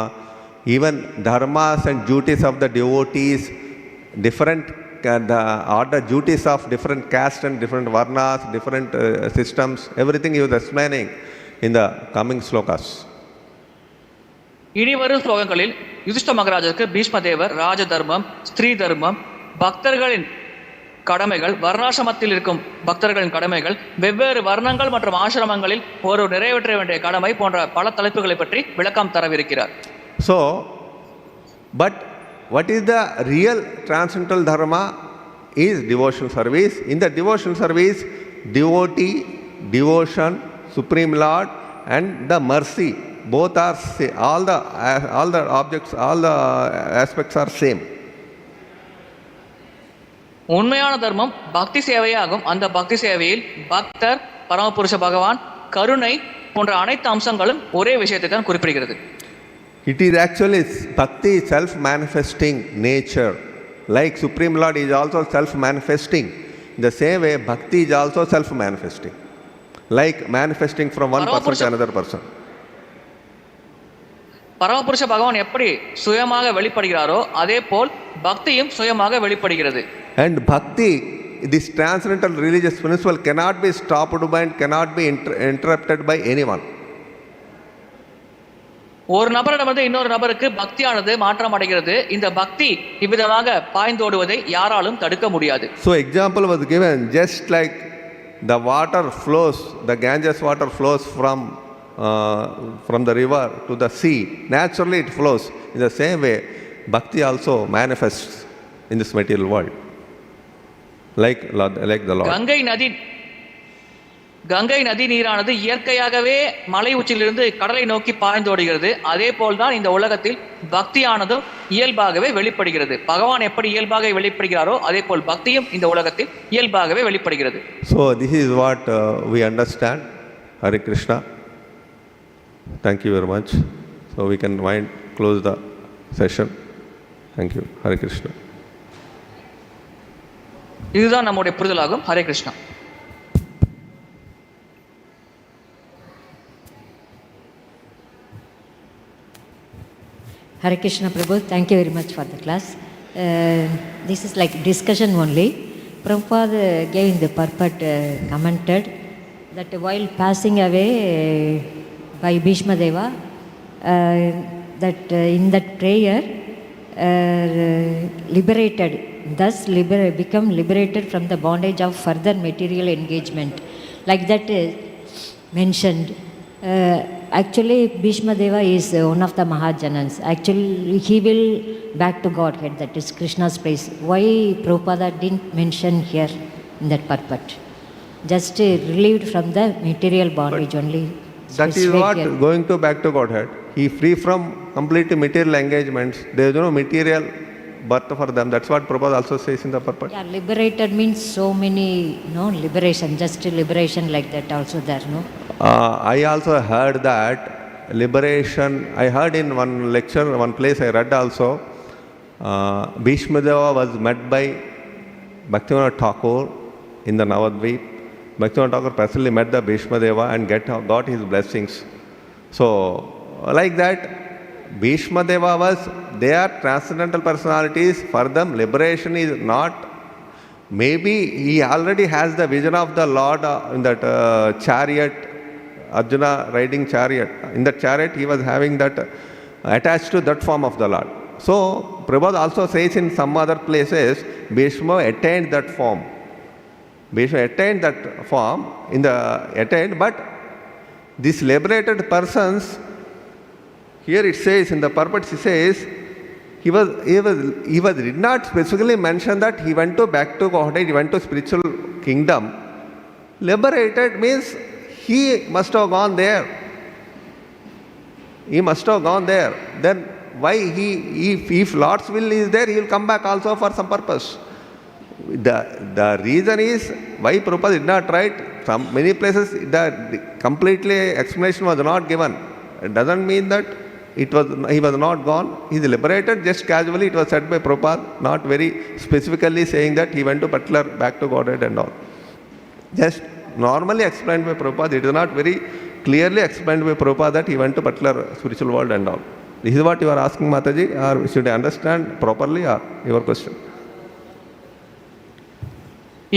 even dharmas and duties of the devotees, different the order duties of different castes and different varnas, different systems, everything he was explaining in the coming slokas. இனிவரும் ஸ்லோகங்களில் யுதிஷ்ட மகாராஜருக்கு பீஷ்மதேவர் ராஜ தர்மம், ஸ்திரீ தர்மம், பக்தர்களின் கடமைகள், வர்ணாசிரமத்தில் இருக்கும் பக்தர்களின் கடமைகள், வெவ்வேறு வர்ணங்கள் மற்றும் ஆசிரமங்களில் ஒரு நிறைவேற்ற வேண்டிய கடமை போன்ற பல தலைப்புகளை பற்றி விளக்கம் தரவிருக்கிறார். So, but what is the real transcendental dharma is devotional service. In the devotional service, devotee, devotion, Supreme Lord and the mercy, both are all the objects, all the aspects are same. உண்மையான தர்மம் பக்தி சேவையாகும். அந்த பக்தி சேவையில் பக்தர், பரமபுருஷ பகவான், கருணை போன்ற அனைத்து அம்சங்களும் ஒரே விஷயத்தை தான் குறிப்பிடுகிறது. It is actually bhakti self-manifesting nature. Like Supreme Lord is also self-manifesting. In the same way, bhakti is also self-manifesting. Like manifesting from one person to another person. பரமபுருஷ பகவான் எப்படி சுயமாக வெளிப்படுகிறாரோ அதே போல் பக்தியும் சுயமாக வெளிப்படுகிறது. And bhakti, this transcendental religious principle cannot be stopped by and cannot be interrupted by anyone. ஒரு நபரிடமிருந்து இன்னொரு நபருக்கு பக்தியானது மாற்றம் அடைகிறது. இந்த பக்தி இவ்விதமாக பாய்ந்தோடுவதை யாராலும் தடுக்க முடியாது. So example was given, just like the water flows, the Ganges water flows from the river to the sea. Naturally it flows. In the same way, bhakti also manifests in this material world. Like the Lord. Ganga நதி நீரானது இயற்கையாகவே மலை உச்சியிலிருந்து கடலை நோக்கி பாய்ந்தோடுகிறது. அதே போல்தான் இந்த உலகத்தில் பக்தியானதும் இயல்பாகவே வெளிப்படுகிறது. பகவான் எப்படி இயல்பாக வெளிப்படுகிறாரோ அதே போல் பக்தியும் இந்த உலகத்தில் இயல்பாகவே வெளிப்படுகிறது. So this is what we understand. Hare Krishna. Thank you very much. So we can close the session. Thank you. Hare Krishna. இதுதான் நம்முடைய புரிதலாகும். Hare Krishna. Hare Krishna Prabhu, thank you very much for the class. This is like discussion only. Prabhupada gave in the purport commented that while passing away by Bhismadeva, that in that prayer liberated, thus become liberated from the bondage of further material engagement. Like that mentioned. Actually, Bhismadeva is one of the Mahājanans. Actually, he will back to Godhead, that is Krishna's place. Why Prabhupada didn't mention here in that purport? Just relieved from the material bondage only. That is what here. Going to back to Godhead. He free from completely material engagements. There is no material birth for them. That's what Prabhupada also says in the purport. Yeah, liberated means so many, liberation, just liberation like that also there, no? I also heard that liberation, I heard in one lecture, one place I read also, Bhīṣmadeva was met by Bhaktivinoda Thakur in the Navadvip. Bhaktivinoda Thakur personally met the Bhīṣmadeva and got his blessings. So, like that, Bhīṣmadeva they are transcendental personalities. For them, liberation is not. Maybe he already has the vision of the Lord in that chariot, Arjuna riding chariot. In that chariot, he was having that attached to that form of the Lord. So, Prabhupada also says in some other places, Bhishma attained that form. Bhishma attained that form but these liberated persons, here it says in the purport, he says, he did not specifically mention that he went back to Godhead, he went to spiritual kingdom. Liberated means he must have gone there. He must have gone there. Then why if Lord's will is there, he will come back also for some purpose. The reason is why Prabhupada did not write. Many places the completely explanation was not given. It doesn't mean that he was not gone. He is liberated just casually. It was said by Prabhupada, not very specifically saying that he went to particular back to Godhead and all. Just normally explained by Prabhupada. It is not very clearly explained by Prabhupada that he went to particular spiritual world and all. This is what you are asking, Mataji, or should I understand properly or your question?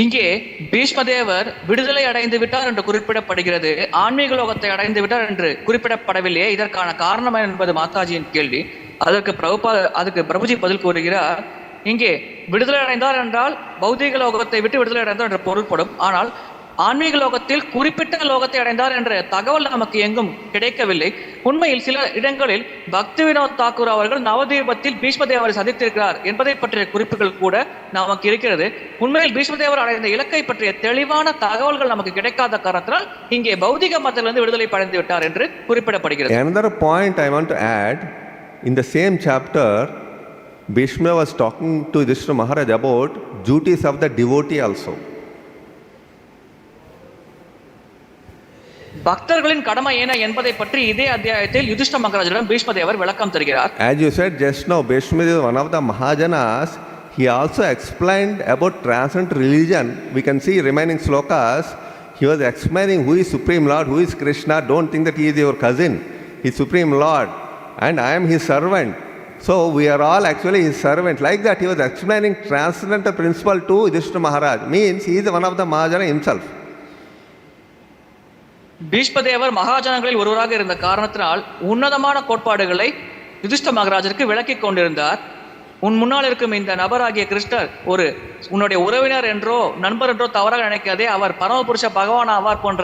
இங்கே பீஷ்மதேவர் விடுதலை அடைந்து விட்டார் என்று குறிப்பிடப்படுகிறது, ஆன்மீக லோகத்தை அடைந்து விட்டார் என்று குறிப்பிடப்படவில்லையே, இதற்கான காரணம் என்பது மாதாஜியின் கேள்வி. அதுக்கு பிரபுஜி பதில் கூறுகிறார், இங்கே விடுதலை அடைந்தார் என்றால் பௌதிக லோகத்தை விட்டு விடுதலை அடைந்தார் என்று பொருள்படும். ஆனால் ஆன்மீக லோகத்தில் குறிப்பிட்ட லோகத்தை அடைந்தார் என்ற தகவல் நமக்கு எங்கும் கிடைக்கவில்லை. உண்மையில் சில இடங்களில் பக்தி வினோத் தாக்கூர் அவர்கள் நவதீபத்தில் பீஷ்மதேவரை சந்தித்திருக்கிறார் என்பதை பற்றிய குறிப்புகள் கூட நமக்கு இருக்கிறது. உண்மையில் பீஷ்மதேவர் அடைந்த இலக்கை பற்றிய தெளிவான தகவல்கள் நமக்கு கிடைக்காத காரணத்தினால் இங்கே பௌதிக மதத்திலிருந்து விடுதலை அடைந்து விட்டார் என்று குறிப்பிடப்படுகிறது. Another point I want to add, in the same chapter, Bhishma was talking to Yudhiṣṭhira Maharaj about duties of the devotee also. பக்தர்களின் கடமை என்ன என்பதை பற்றி இதே அத்தியாயத்தில் யுதிஷ்ட மகாராஜிடம் பீஷ்மதேவர் விளக்கம் தருகிறார். As you said just now, Bhishmadeva is one of the Mahājanas. He also explained about transcendent religion. We can see remaining slokas. He was explaining who is Supreme Lord, who is Krsna. Don't think that he is your cousin. He is Supreme Lord and I am his servant. So we are all actually his servant. Like that he was explaining transcendental principle to Yudhiṣṭhira Maharaj. Means he is one of the Mahājana himself. பீஷ்மதேவர் மகாஜனங்களில் ஒருவராக இருந்த காரணத்தினால் உன்னதமான கோட்பாடுகளை யுதிஷ்ட மகாராஜருக்கு விளக்கி கொண்டிருந்தார். உன் முன்னால் இருக்கும் இந்த நபராகிய கிருஷ்ணர் உன்னுடைய உறவினர் என்றோ நண்பர் என்றோ தவறாக நினைக்காதே, அவர் பரமபுருஷ பகவான் ஆவார் போன்ற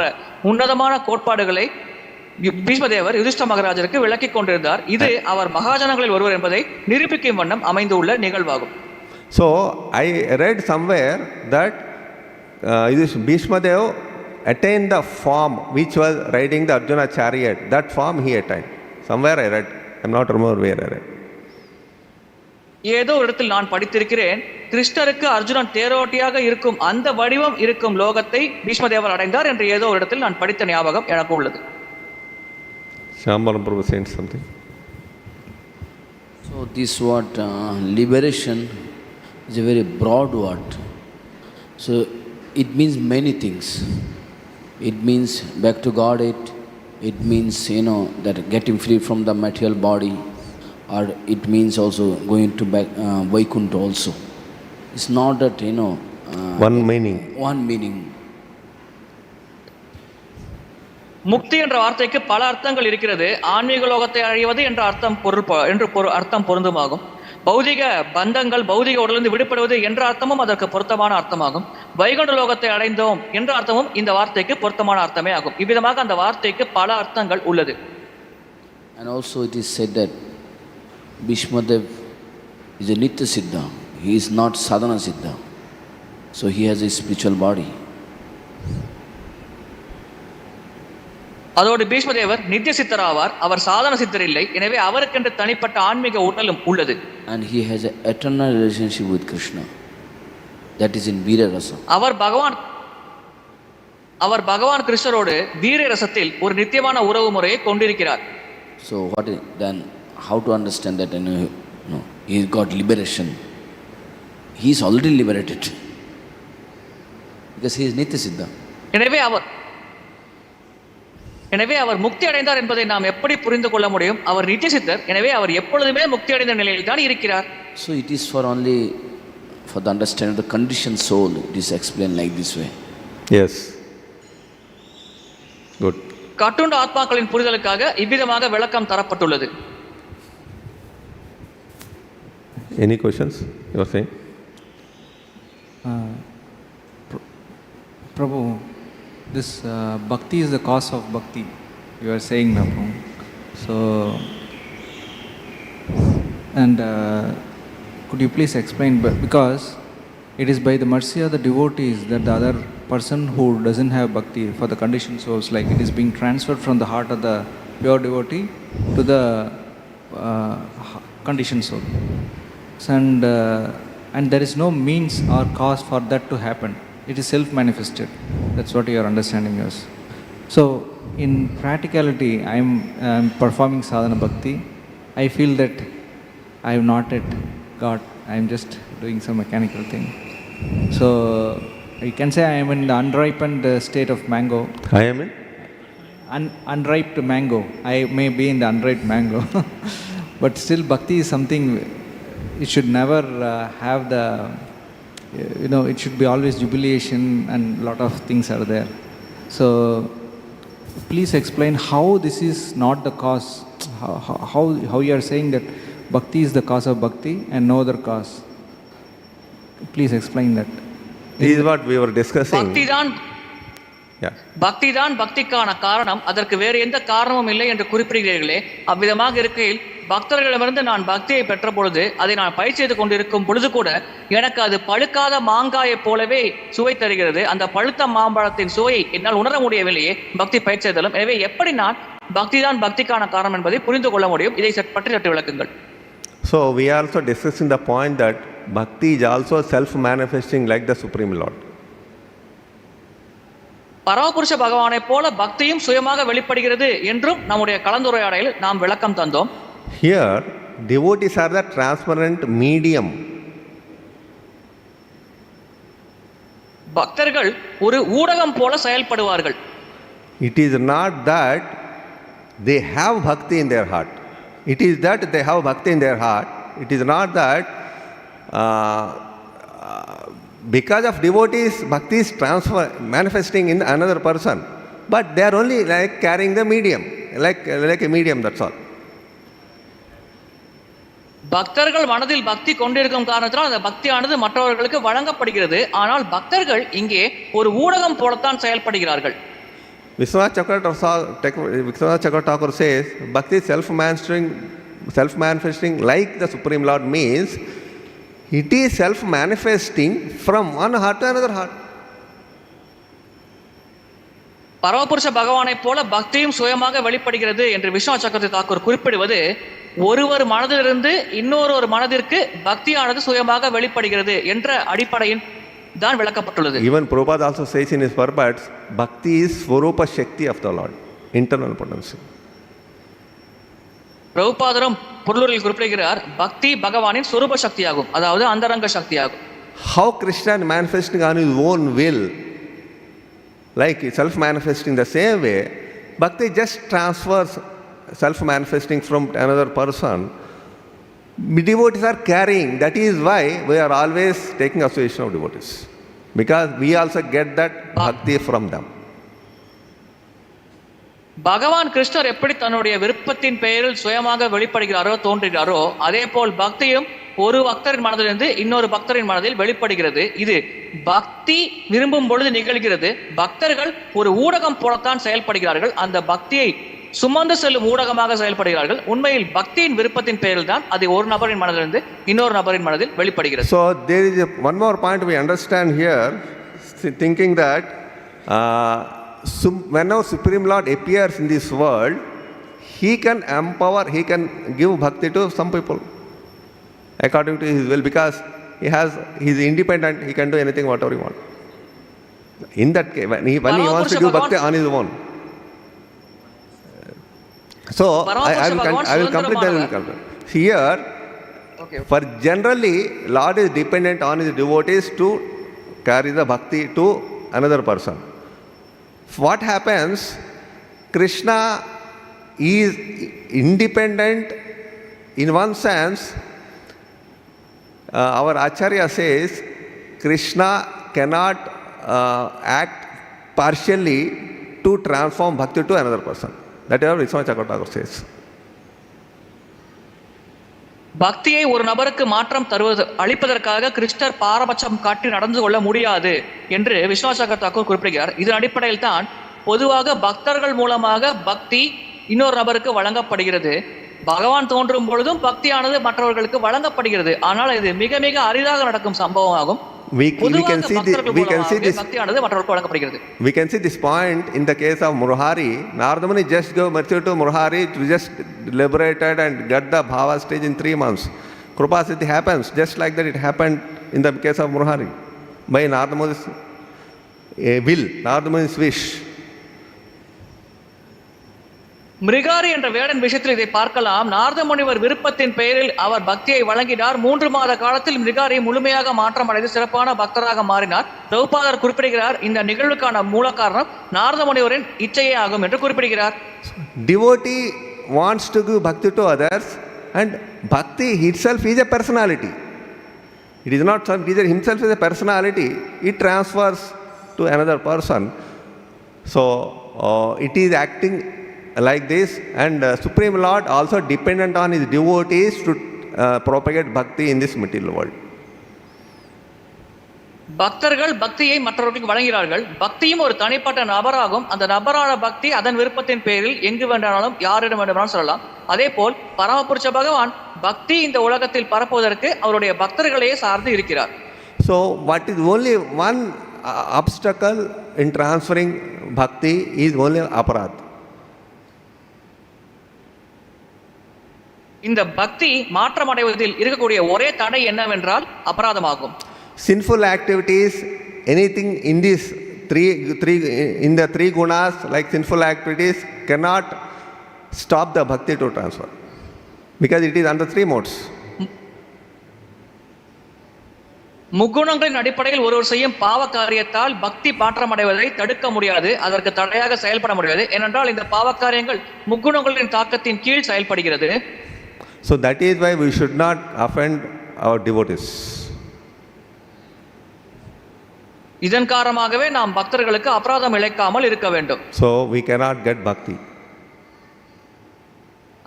உன்னதமான கோட்பாடுகளை பீஷ்மதேவர் யுதிஷ்ட மகாராஜருக்கு விளக்கி கொண்டிருந்தார். இது அவர் மகாஜனங்களில் ஒருவர் என்பதை நிரூபிக்கும் வண்ணம் அமைந்துள்ள நிகழ்வாகும். So I read somewhere that Bhīṣmadeva attained the form which was riding the Arjuna chariot. That form he attained. Somewhere I read. I am not remember where I read. ஏதோ ஒரு இடத்தில் நான் படித்திருக்கிறேன், கிருஷ்ணருக்கு அர்ஜுனன் தேரோட்டியாக இருக்கும் அந்த வடிவம் இருக்கும் லோகத்தை பீஷ்மதேவர் அடைந்தார் என்று ஏதோ ஒரு இடத்தில் நான் படித்த ஞாபகம் எனக்கு உள்ளது. Shyambaram Prabhu saying something. So this word liberation is a very broad word. So it means many things. It means back to Godhead. It means, that getting free from the material body, or it means also going to back Vaikuntha also. It's not that, one meaning. One meaning. முக்தி என்ற வார்த்தைக்கு பல அர்த்தங்கள் இருக்கிறது. ஆன்மீக லோகத்தை அழிவது என்ற அர்த்தம் பொருந்துமாகும். பௌதிக பந்தங்கள், பௌதிக உடலிருந்து விடுபடுவது என்ற அர்த்தமும் அதற்கு பொருத்தமான அர்த்தமாகும். வைகுண்ட லோகத்தை அடைந்தோம் என்ற அர்த்தமும் இந்த வார்த்தைக்கு பொருத்தமான அர்த்தமே ஆகும். இவ்விதமாக அந்த வார்த்தைக்கு பல அர்த்தங்கள் உள்ளது. And also it is said that Bhīṣmadeva is a Nitya Siddha. He is not Sadhana Siddha. So he has a spiritual body. அதோடு பீஷ்மதேவர் நித்திய சித்தர் ஆவார், அவர் சாதன சித்தர் இல்லை. எனவே அவருக்கென்று தனிப்பட்ட ஆன்மீக உடலும் உள்ளது. And he has an eternal relationship with Krishna. That is in Veera Rasa. அவர் பகவான் கிருஷ்ணரோடு வீர ரசத்தில் ஒரு நித்தியமான உறவு முறையை கொண்டிருக்கிறார். So then how to understand that? He got liberation. He is already liberated because he is Nitya Siddha. எனவே அவர் முக்தி அடைந்தார் என்பதை நாம் எப்படி புரிந்து கொள்ள முடியும்? அவர் நித்திய சித்தர், எனவே அவர் எப்பொழுதுமே முக்தி அடைந்த நிலையில் தான் இருக்கிறார். So it is for the understanding of the conditioned soul. It is explained like this way. Yes. Good. கட்டுண்ட ஆத்மாக்களின் புரிதலுக்காக இவ்விதமாக விளக்கம் தரப்பட்டுள்ளது. Any questions you are saying? Prabhu, this bhakti is the cause of bhakti, you are saying now. So, and could you please explain, because it is by the mercy of the devotees that the other person who doesn't have bhakti, for the conditioned souls, like it is being transferred from the heart of the pure devotee to the conditioned soul. And there is no means or cause for that to happen. It is self-manifested. That's what your understanding is. So, in practicality, I am performing sadhana bhakti, I feel that I have not yet got, I am just doing some mechanical thing. So you can say I am in the unripened state of mango. I am in? Unripe mango. I may be in the unripe mango. But still bhakti is something, it should never have the, it should be always jubilation and lot of things are there. So please explain how this is not the cause, how you are saying that bhakti is the cause of bhakti and no other cause. Please explain that. This is what we were discussing. பக்தி தான் பக்திக்கான காரணம், அதற்கு வேறு எந்த காரணமும் இல்லை என்று குறிப்பிடுகிறீர்களே. அவ்விதமாக இருக்கையில் பக்தர்களிடமிருந்து நான் பக்தியை பெற்ற பொழுது, அதை நான் பயிற்சி செய்து கொண்டிருக்கும் பொழுது கூட எனக்கு அது பழுக்காத மாங்காயை போலவே சுவை தருகிறது. அந்த பழுத்த மாம்பழத்தின் சுவையை என்னால் உணர முடியவில்லையே பக்தி பயிற்சி செய்தாலும். எனவே எப்படி நான் பக்தி தான் பக்திக்கான காரணம் என்பதை புரிந்து கொள்ள முடியும்? இதை பற்றி சற்று விளக்குங்கள். So we are also discussing the point that bhakti is also self-manifesting like the Supreme Lord. பரமபுருஷ பகவானை போல பக்தியும் சுயமாக வெளிப்படுகிறது என்றும் நம்முடைய கலந்துரையாடலில் நாம் விளக்கம் தந்தோம். Here devotees are the transparent medium. பக்தர்கள் ஒரு ஊடகம் போல செயல்படுவார்கள். It is not that they have bhakti in their heart. It is that they have bhakti in their heart. It is not that because of devotees, bhakti is manifesting in another person. But they are only like carrying the medium, like a medium, that's all. பக்தர்கள் மனதில் பக்தி கொண்டிருக்கும் காரணத்தினால் அந்த பக்தியானது மற்றவர்களுக்கு வழங்கப்படுகிறது. ஆனால் பக்தர்கள் இங்கே ஒரு ஊடகம் போலத்தான் செயல்படுகிறார்கள். Bhīṣmadeva Thakur says, bhakti is self-manifesting like the Supreme Lord means it is self-manifesting from one heart to another heart. பரமபுருஷ பகவானை போல பக்தியும் சுயமாக வெளிப்படுகிறது என்று விஸ்வநாத சக்கரவர்த்தி தாக்கூர் குறிப்பிடுவது, ஒருவர் மனதிலிருந்து இன்னொரு மனதிற்கு பக்தியானது சுயமாக வெளிப்படுகிறது என்ற அடிப்படையின் தான் விளக்கப்பட்டுள்ளது. Even Prabhupada also says in his purports, bhakti is Swarupa Shakti of the Lord, internal potency. பிரபுபாதரும் பொருளுரையில் குறிப்பிடுகிறார், பக்தி பகவானின் சொரூப சக்தியாகும், அதாவது அந்தரங்க சக்தியாகும். How Krishna is manifesting on his own will, like self-manifesting the same way, bhakti just transfers self-manifesting from another person. Devotees are carrying, that is why we are always taking association of devotees, because we also get that bhakti from them. பகவான் கிருஷ்ணர் எப்படி தன்னுடைய விருப்பத்தின் பெயரில் சுயமாக வெளிப்படுகிறாரோ தோன்றுகிறாரோ, அதே போல் பக்தியும் ஒரு பக்தரின் மனதிலிருந்து இன்னொரு பக்தரின் மனதில் வெளிப்படுகிறது. இது பக்தி விரும்பும் பொழுது நிகழ்கிறது. பக்தர்கள் ஒரு ஊடகம் போலத்தான் செயல்படுகிறார்கள். அந்த பக்தியை சுமந்து செல்லும் ஊடகமாக செயல்படுகிறார்கள். உண்மையில் பக்தியின் விருப்பத்தின் பெயரில் தான் அது ஒரு நபரின் மனதிலிருந்து இன்னொரு நபரின் மனதில் வெளிப்படுகிறது. So there is one more point we understand here, thinking that whenever Supreme Lord appears in this world, he can empower, he can give bhakti to some people according to his will, because he is independent, he can do anything whatever he wants. In that case, when he wants to give bhakti on his own. So I will complete that. Here, for generally, Lord is dependent on his devotees to carry the bhakti to another person. What happens? Krishna is independent in one sense. Our Acharya says Krishna cannot act partially to transform bhakti to another person. That is what Bhismadeva Thakur says. பக்தியை ஒரு நபருக்கு மாற்றம் தருவது அளிப்பதற்காக கிருஷ்ணர் பாரபட்சம் காட்டி நடந்து கொள்ள முடியாது என்று விஸ்வநாத தாக்கூர் குறிப்பிடுகிறார். இதன் அடிப்படையில் தான் பொதுவாக பக்தர்கள் மூலமாக பக்தி இன்னொரு நபருக்கு வழங்கப்படுகிறது. பகவான் தோன்றும் பொழுதும் பக்தியானது மற்றவர்களுக்கு வழங்கப்படுகிறது. ஆனால் இது மிக மிக அரிதாக நடக்கும் சம்பவமாகும். We can see this point in the case of Murhari. Nardamani just gave mercy to Murhari to just liberated and get the bhava stage in 3 months. Krupa Siddhi happens just like that. It happened in the case of Murhari by Nardamani's will, Nardamani's wish. மிருகாரி என்ற வேடன் விஷயத்தில் இதை பார்க்கலாம். நாரத முனிவர் விருப்பத்தின் பெயரில் அவர் பக்தியை வழங்கினார். 3 மாத காலத்தில் மிருகாரி முழுமையாக மாற்றமடைந்து சிறப்பான பக்தராக மாறினார். பிரபுபாதர் குறிப்பிடுகிறார், இந்த நிகழ்வுக்கான மூல காரணம் நாரத முனிவரின் இச்சையே ஆகும் என்று குறிப்பிடுகிறார். Devotee wants to give bhakti to others, and bhakti itself is a personality. It is not some, it is himself is a personality. It transfers to another person. So it is acting like this, and Supreme Lord also dependent on his devotees to propagate bhakti in this material world. பக்தர்கள் பக்தியை மற்றவர்களுக்கு வழங்குகிறார்கள். பக்தியும் ஒரு தனிப்பட்ட நபராகும். அந்த நபரான பக்தி அதன் விருப்பத்தின் பேரில் எங்கு வேண்டாலும் யாரிடம் வேண்டுமானாலும் சொல்லலாம். அதே போல் பரமபுருஷ பகவான் பக்தி இந்த உலகத்தில் பரப்புவதற்கு அவருடைய பக்தர்களையே சார்ந்து இருக்கிறார். So what is only one obstacle in transferring bhakti is only aparat. இந்த பக்தி மாற்றமடைவதில் இருக்கக்கூடிய ஒரே தடை என்னவென்றால் அபராதமாகும். Sinful activities, anything in these in the three gunas, like sinful activities, cannot stop the bhakti to transfer, because it is under 3 modes. முக்குணங்களின் அடிப்படையில் ஒருவர் செய்யும் பாவ காரியத்தால் பக்தி மாற்றமடைவதை தடுக்க முடியாது, அதற்கு தடையாக செயல்பட முடியாது. ஏனென்றால் இந்த பாவ காரியங்கள் முக்குணங்களின் தாக்கத்தின் கீழ் செயல்படுகிறது. So that is why we should not offend our devotees. இதன் காரணமாகவே நாம் பக்தர்களுக்கு அபராதம் இழைக்காமல் இருக்க வேண்டும். So we cannot get bhakti.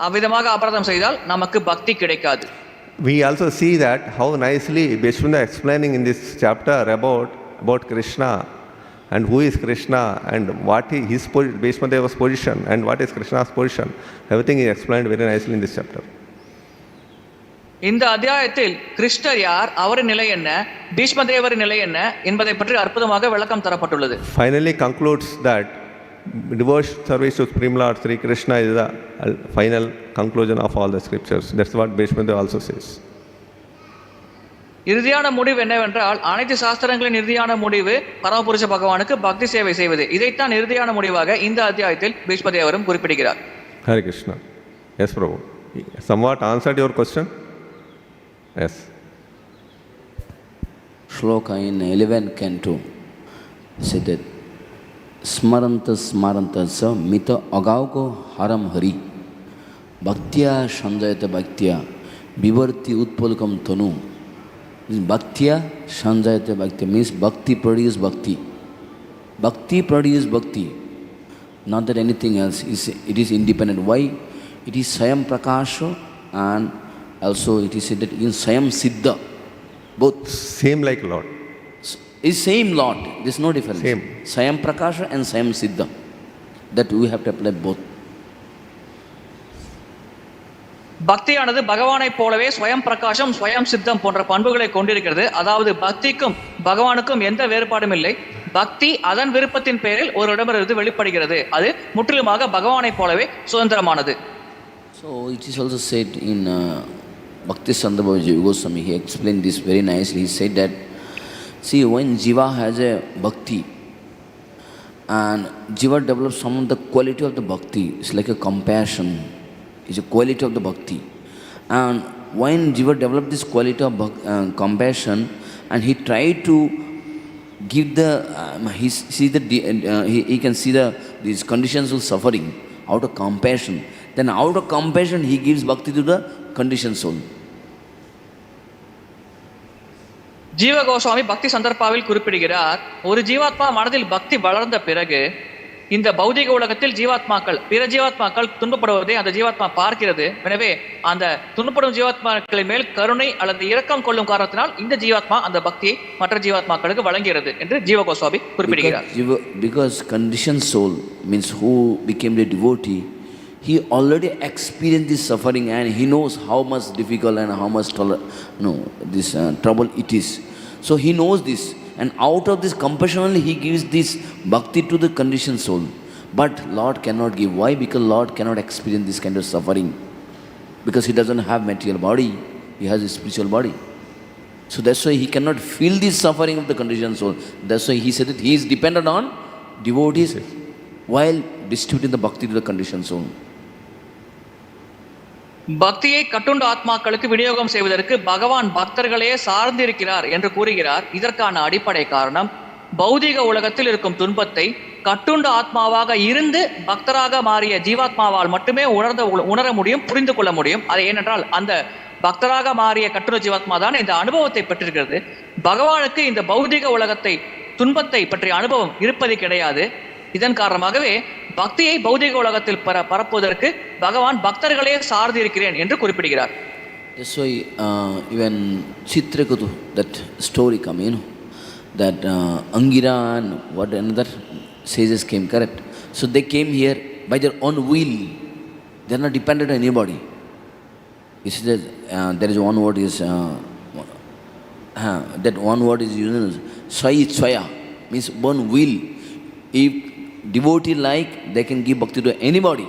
அவ்விதமாக அபராதம் செய்தால் நமக்கு பக்தி கிடைக்காது. We also see that how nicely Bhismadeva explaining in this chapter about Krishna and who is Krishna and what is his Bhismadeva's position and what is Krishna's position. Everything is explained very nicely in this chapter. இந்த அத்தியாயத்தில் கிருஷ்ணர் யார், அவரின் நிலை என்ன, பீஷ்மதேவரின் நிலை என்ன என்பதை பற்றி அற்புதமாக விளக்கம் தரப்பட்டுள்ளது. Finally concludes that devotion service to Supreme Lord Sri Krishna is the final conclusion of all the scriptures. That's what Bhīṣmadeva also says. இறுதியான முடிவு என்னவென்றால் அனைத்து சாஸ்திரங்களின் இறுதியான முடிவு பரமபுருஷ பகவானுக்கு பக்தி சேவை செய்வது. இதைத்தான் இறுதியான முடிவாக இந்த அத்தியாயத்தில் பீஷ்மதேவரும் குறிப்பிடுகிறார். Hare Krishna. Yes, Prabhu. Somewhat answered your question? Yes. Shloka in 11th canto said that Smaranta sa mita agauko haram hari bhaktya sanjayata bhaktya vivarti utpalkam tanu. Bhaktya sanjayata bhaktya means bhakti produce bhakti. Bhakti produce bhakti. Not that anything else. It is independent. Why? It is Sayam Prakasha, and also it is said that in Sayam Siddha. Both. Same like Lord. Is same Lord. There is no difference. Same. Sayam Prakasha and Sayam Siddha. That we have to apply both. பக்தியானது பகவானை போலவே ஸ்வயம் பிரகாசம் ஸ்வயம் சித்தம் போன்ற பண்புகளை கொண்டிருக்கிறது. அதாவது பக்திக்கும் பகவானுக்கும் எந்த வேறுபாடும் இல்லை. பக்தி அதன் விருப்பத்தின் பெயரில் ஒரு இடமிருந்து வெளிப்படுகிறது. அது முற்றிலுமாக பகவானை போலவே சுதந்திரமானது. So it is also said in Bhakti Mahārāja Yudhiṣṭhira, he explained this very nicely. He said that, see, when Jiva has a bhakti and Jiva develops some of the quality of the bhakti, it's like a compassion, it's a quality of the bhakti. And when Jiva develops this quality of compassion and he tried to give the, he can see these conditions of suffering out of compassion. Then out of compassion he gives bhakti to the conditioned soul. ஜீவ கோஸ்வாமி பக்தி சந்தர்ப்பாவில் குறிப்பிடுகிறார், ஒரு ஜீவாத்மா மனதில் பக்தி வளர்ந்த பிறகு இந்த பௌதிக உலகத்தில் பிற ஜீவாத்மாக்கள் துன்பப்படுவதை அந்த ஜீவாத்மா பார்க்கிறது. எனவே அந்த துன்பப்படும் ஜீவாத்மாக்களின் மேல் கருணை அல்லது இரக்கம் கொள்ளும் காரணத்தினால் இந்த ஜீவாத்மா அந்த பக்தியை மற்ற ஜீவாத்மாக்களுக்கு வழங்குகிறது என்று ஜீவ கோஸ்வாமி குறிப்பிடுகிறார். Because conditioned soul means who became the devotee, he already experienced this suffering and he knows how much difficult and how much this trouble it is. So he knows this, and out of this compassion only he gives this bhakti to the conditioned soul. But Lord cannot give. Why? Because Lord cannot experience this kind of suffering. Because he doesn't have material body, he has a spiritual body. So that's why he cannot feel this suffering of the conditioned soul. That's why he said that he is dependent on devotees while distributing the bhakti to the conditioned soul. பக்தியை கட்டுண்ட ஆத்மாக்களுக்கு விநியோகம் செய்வதற்கு பகவான் பக்தர்களே சார்ந்திருக்கிறார் என்று கூறுகிறார். இதற்கான அடிப்படை காரணம், பௌதிக உலகத்தில் இருக்கும் துன்பத்தை கட்டுண்ட ஆத்மாவாக இருந்து பக்தராக மாறிய ஜீவாத்மாவால் மட்டுமே உணர முடியும், புரிந்து கொள்ள முடியும். அது ஏனென்றால் அந்த பக்தராக மாறிய கட்டுண்ட ஜீவாத்மா தான் இந்த அனுபவத்தை பெற்றிருக்கிறது. பகவானுக்கு இந்த பௌதிக உலகத்தை துன்பத்தை பற்றிய அனுபவம் இருப்பது கிடையாது. இதன் காரணமாகவே பக்தியை பௌதிக உலகத்தில் பரப்புவதற்கு பகவான் பக்தர்களே சார்ந்து இருக்கிறேன் என்று குறிப்பிடுகிறார். That's why even Chitrakutu, that story come, that Angira and what another sages came, correct? So they came here by their own will. They are not dependent on anybody. You see that there is one word is that one word is used, Swaya, means one will. If devotee like, they can give bhakti to anybody,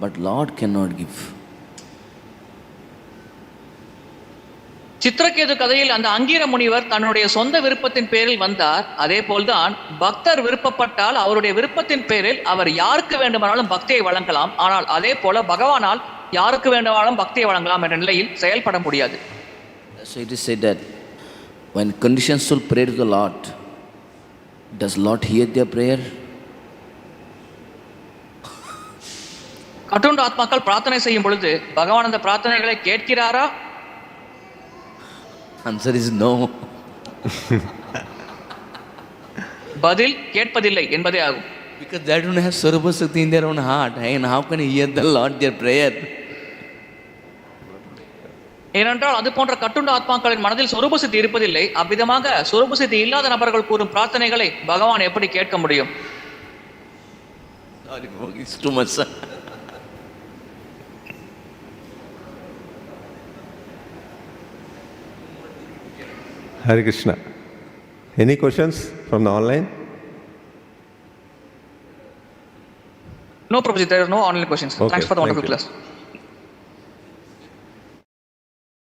but Lord cannot give. Chitraketu கதையில் அந்த அங்கீர முனிவர் தன்னுடைய சொந்த விருப்பத்தின் பேரில் வந்தார். அதே போல்தான் பக்தர் விருப்பப்பட்டால் அவருடைய விருப்பத்தின் பேரில் அவர் யாருக்கு வேண்டுமானாலும் பக்தியை வழங்கலாம். ஆனால் அதே போல பகவானால் யாருக்கு வேண்டுமானாலும் பக்தியை வழங்கலாம் என்ற நிலையில் செயல்பட முடியாது. So it is said that when conditioned soul pray to the Lord, does Lord hear their prayer? கட்டுண்ட ஆத்மாக்கள் பிரார்த்தனை செய்யும் பொழுது பகவான் அந்த பிரார்த்தனைகளை கேட்கிறாரா? Answer is no. பதில் கேட்பதில்லை என்பதே ஆகும். Because they don't have sarva-shakti in their own heart, and how can he hear the Lord their prayer? ஏனென்றால் அது போன்ற கட்டுண்ட ஆத்மாக்களின் மனதில் சொரூப சித்தி இருப்பதில்லை. அவ்விதமாக சொரூப சித்தி இல்லாத நபர்கள் கூறும் பிரார்த்தனைகளை பகவான் எப்படி கேட்க முடியும்? It's too much. Hare Krishna. Any questions from the online? No, Prabhuji, there are no online questions. Okay, Thanks for the wonderful thank you. class.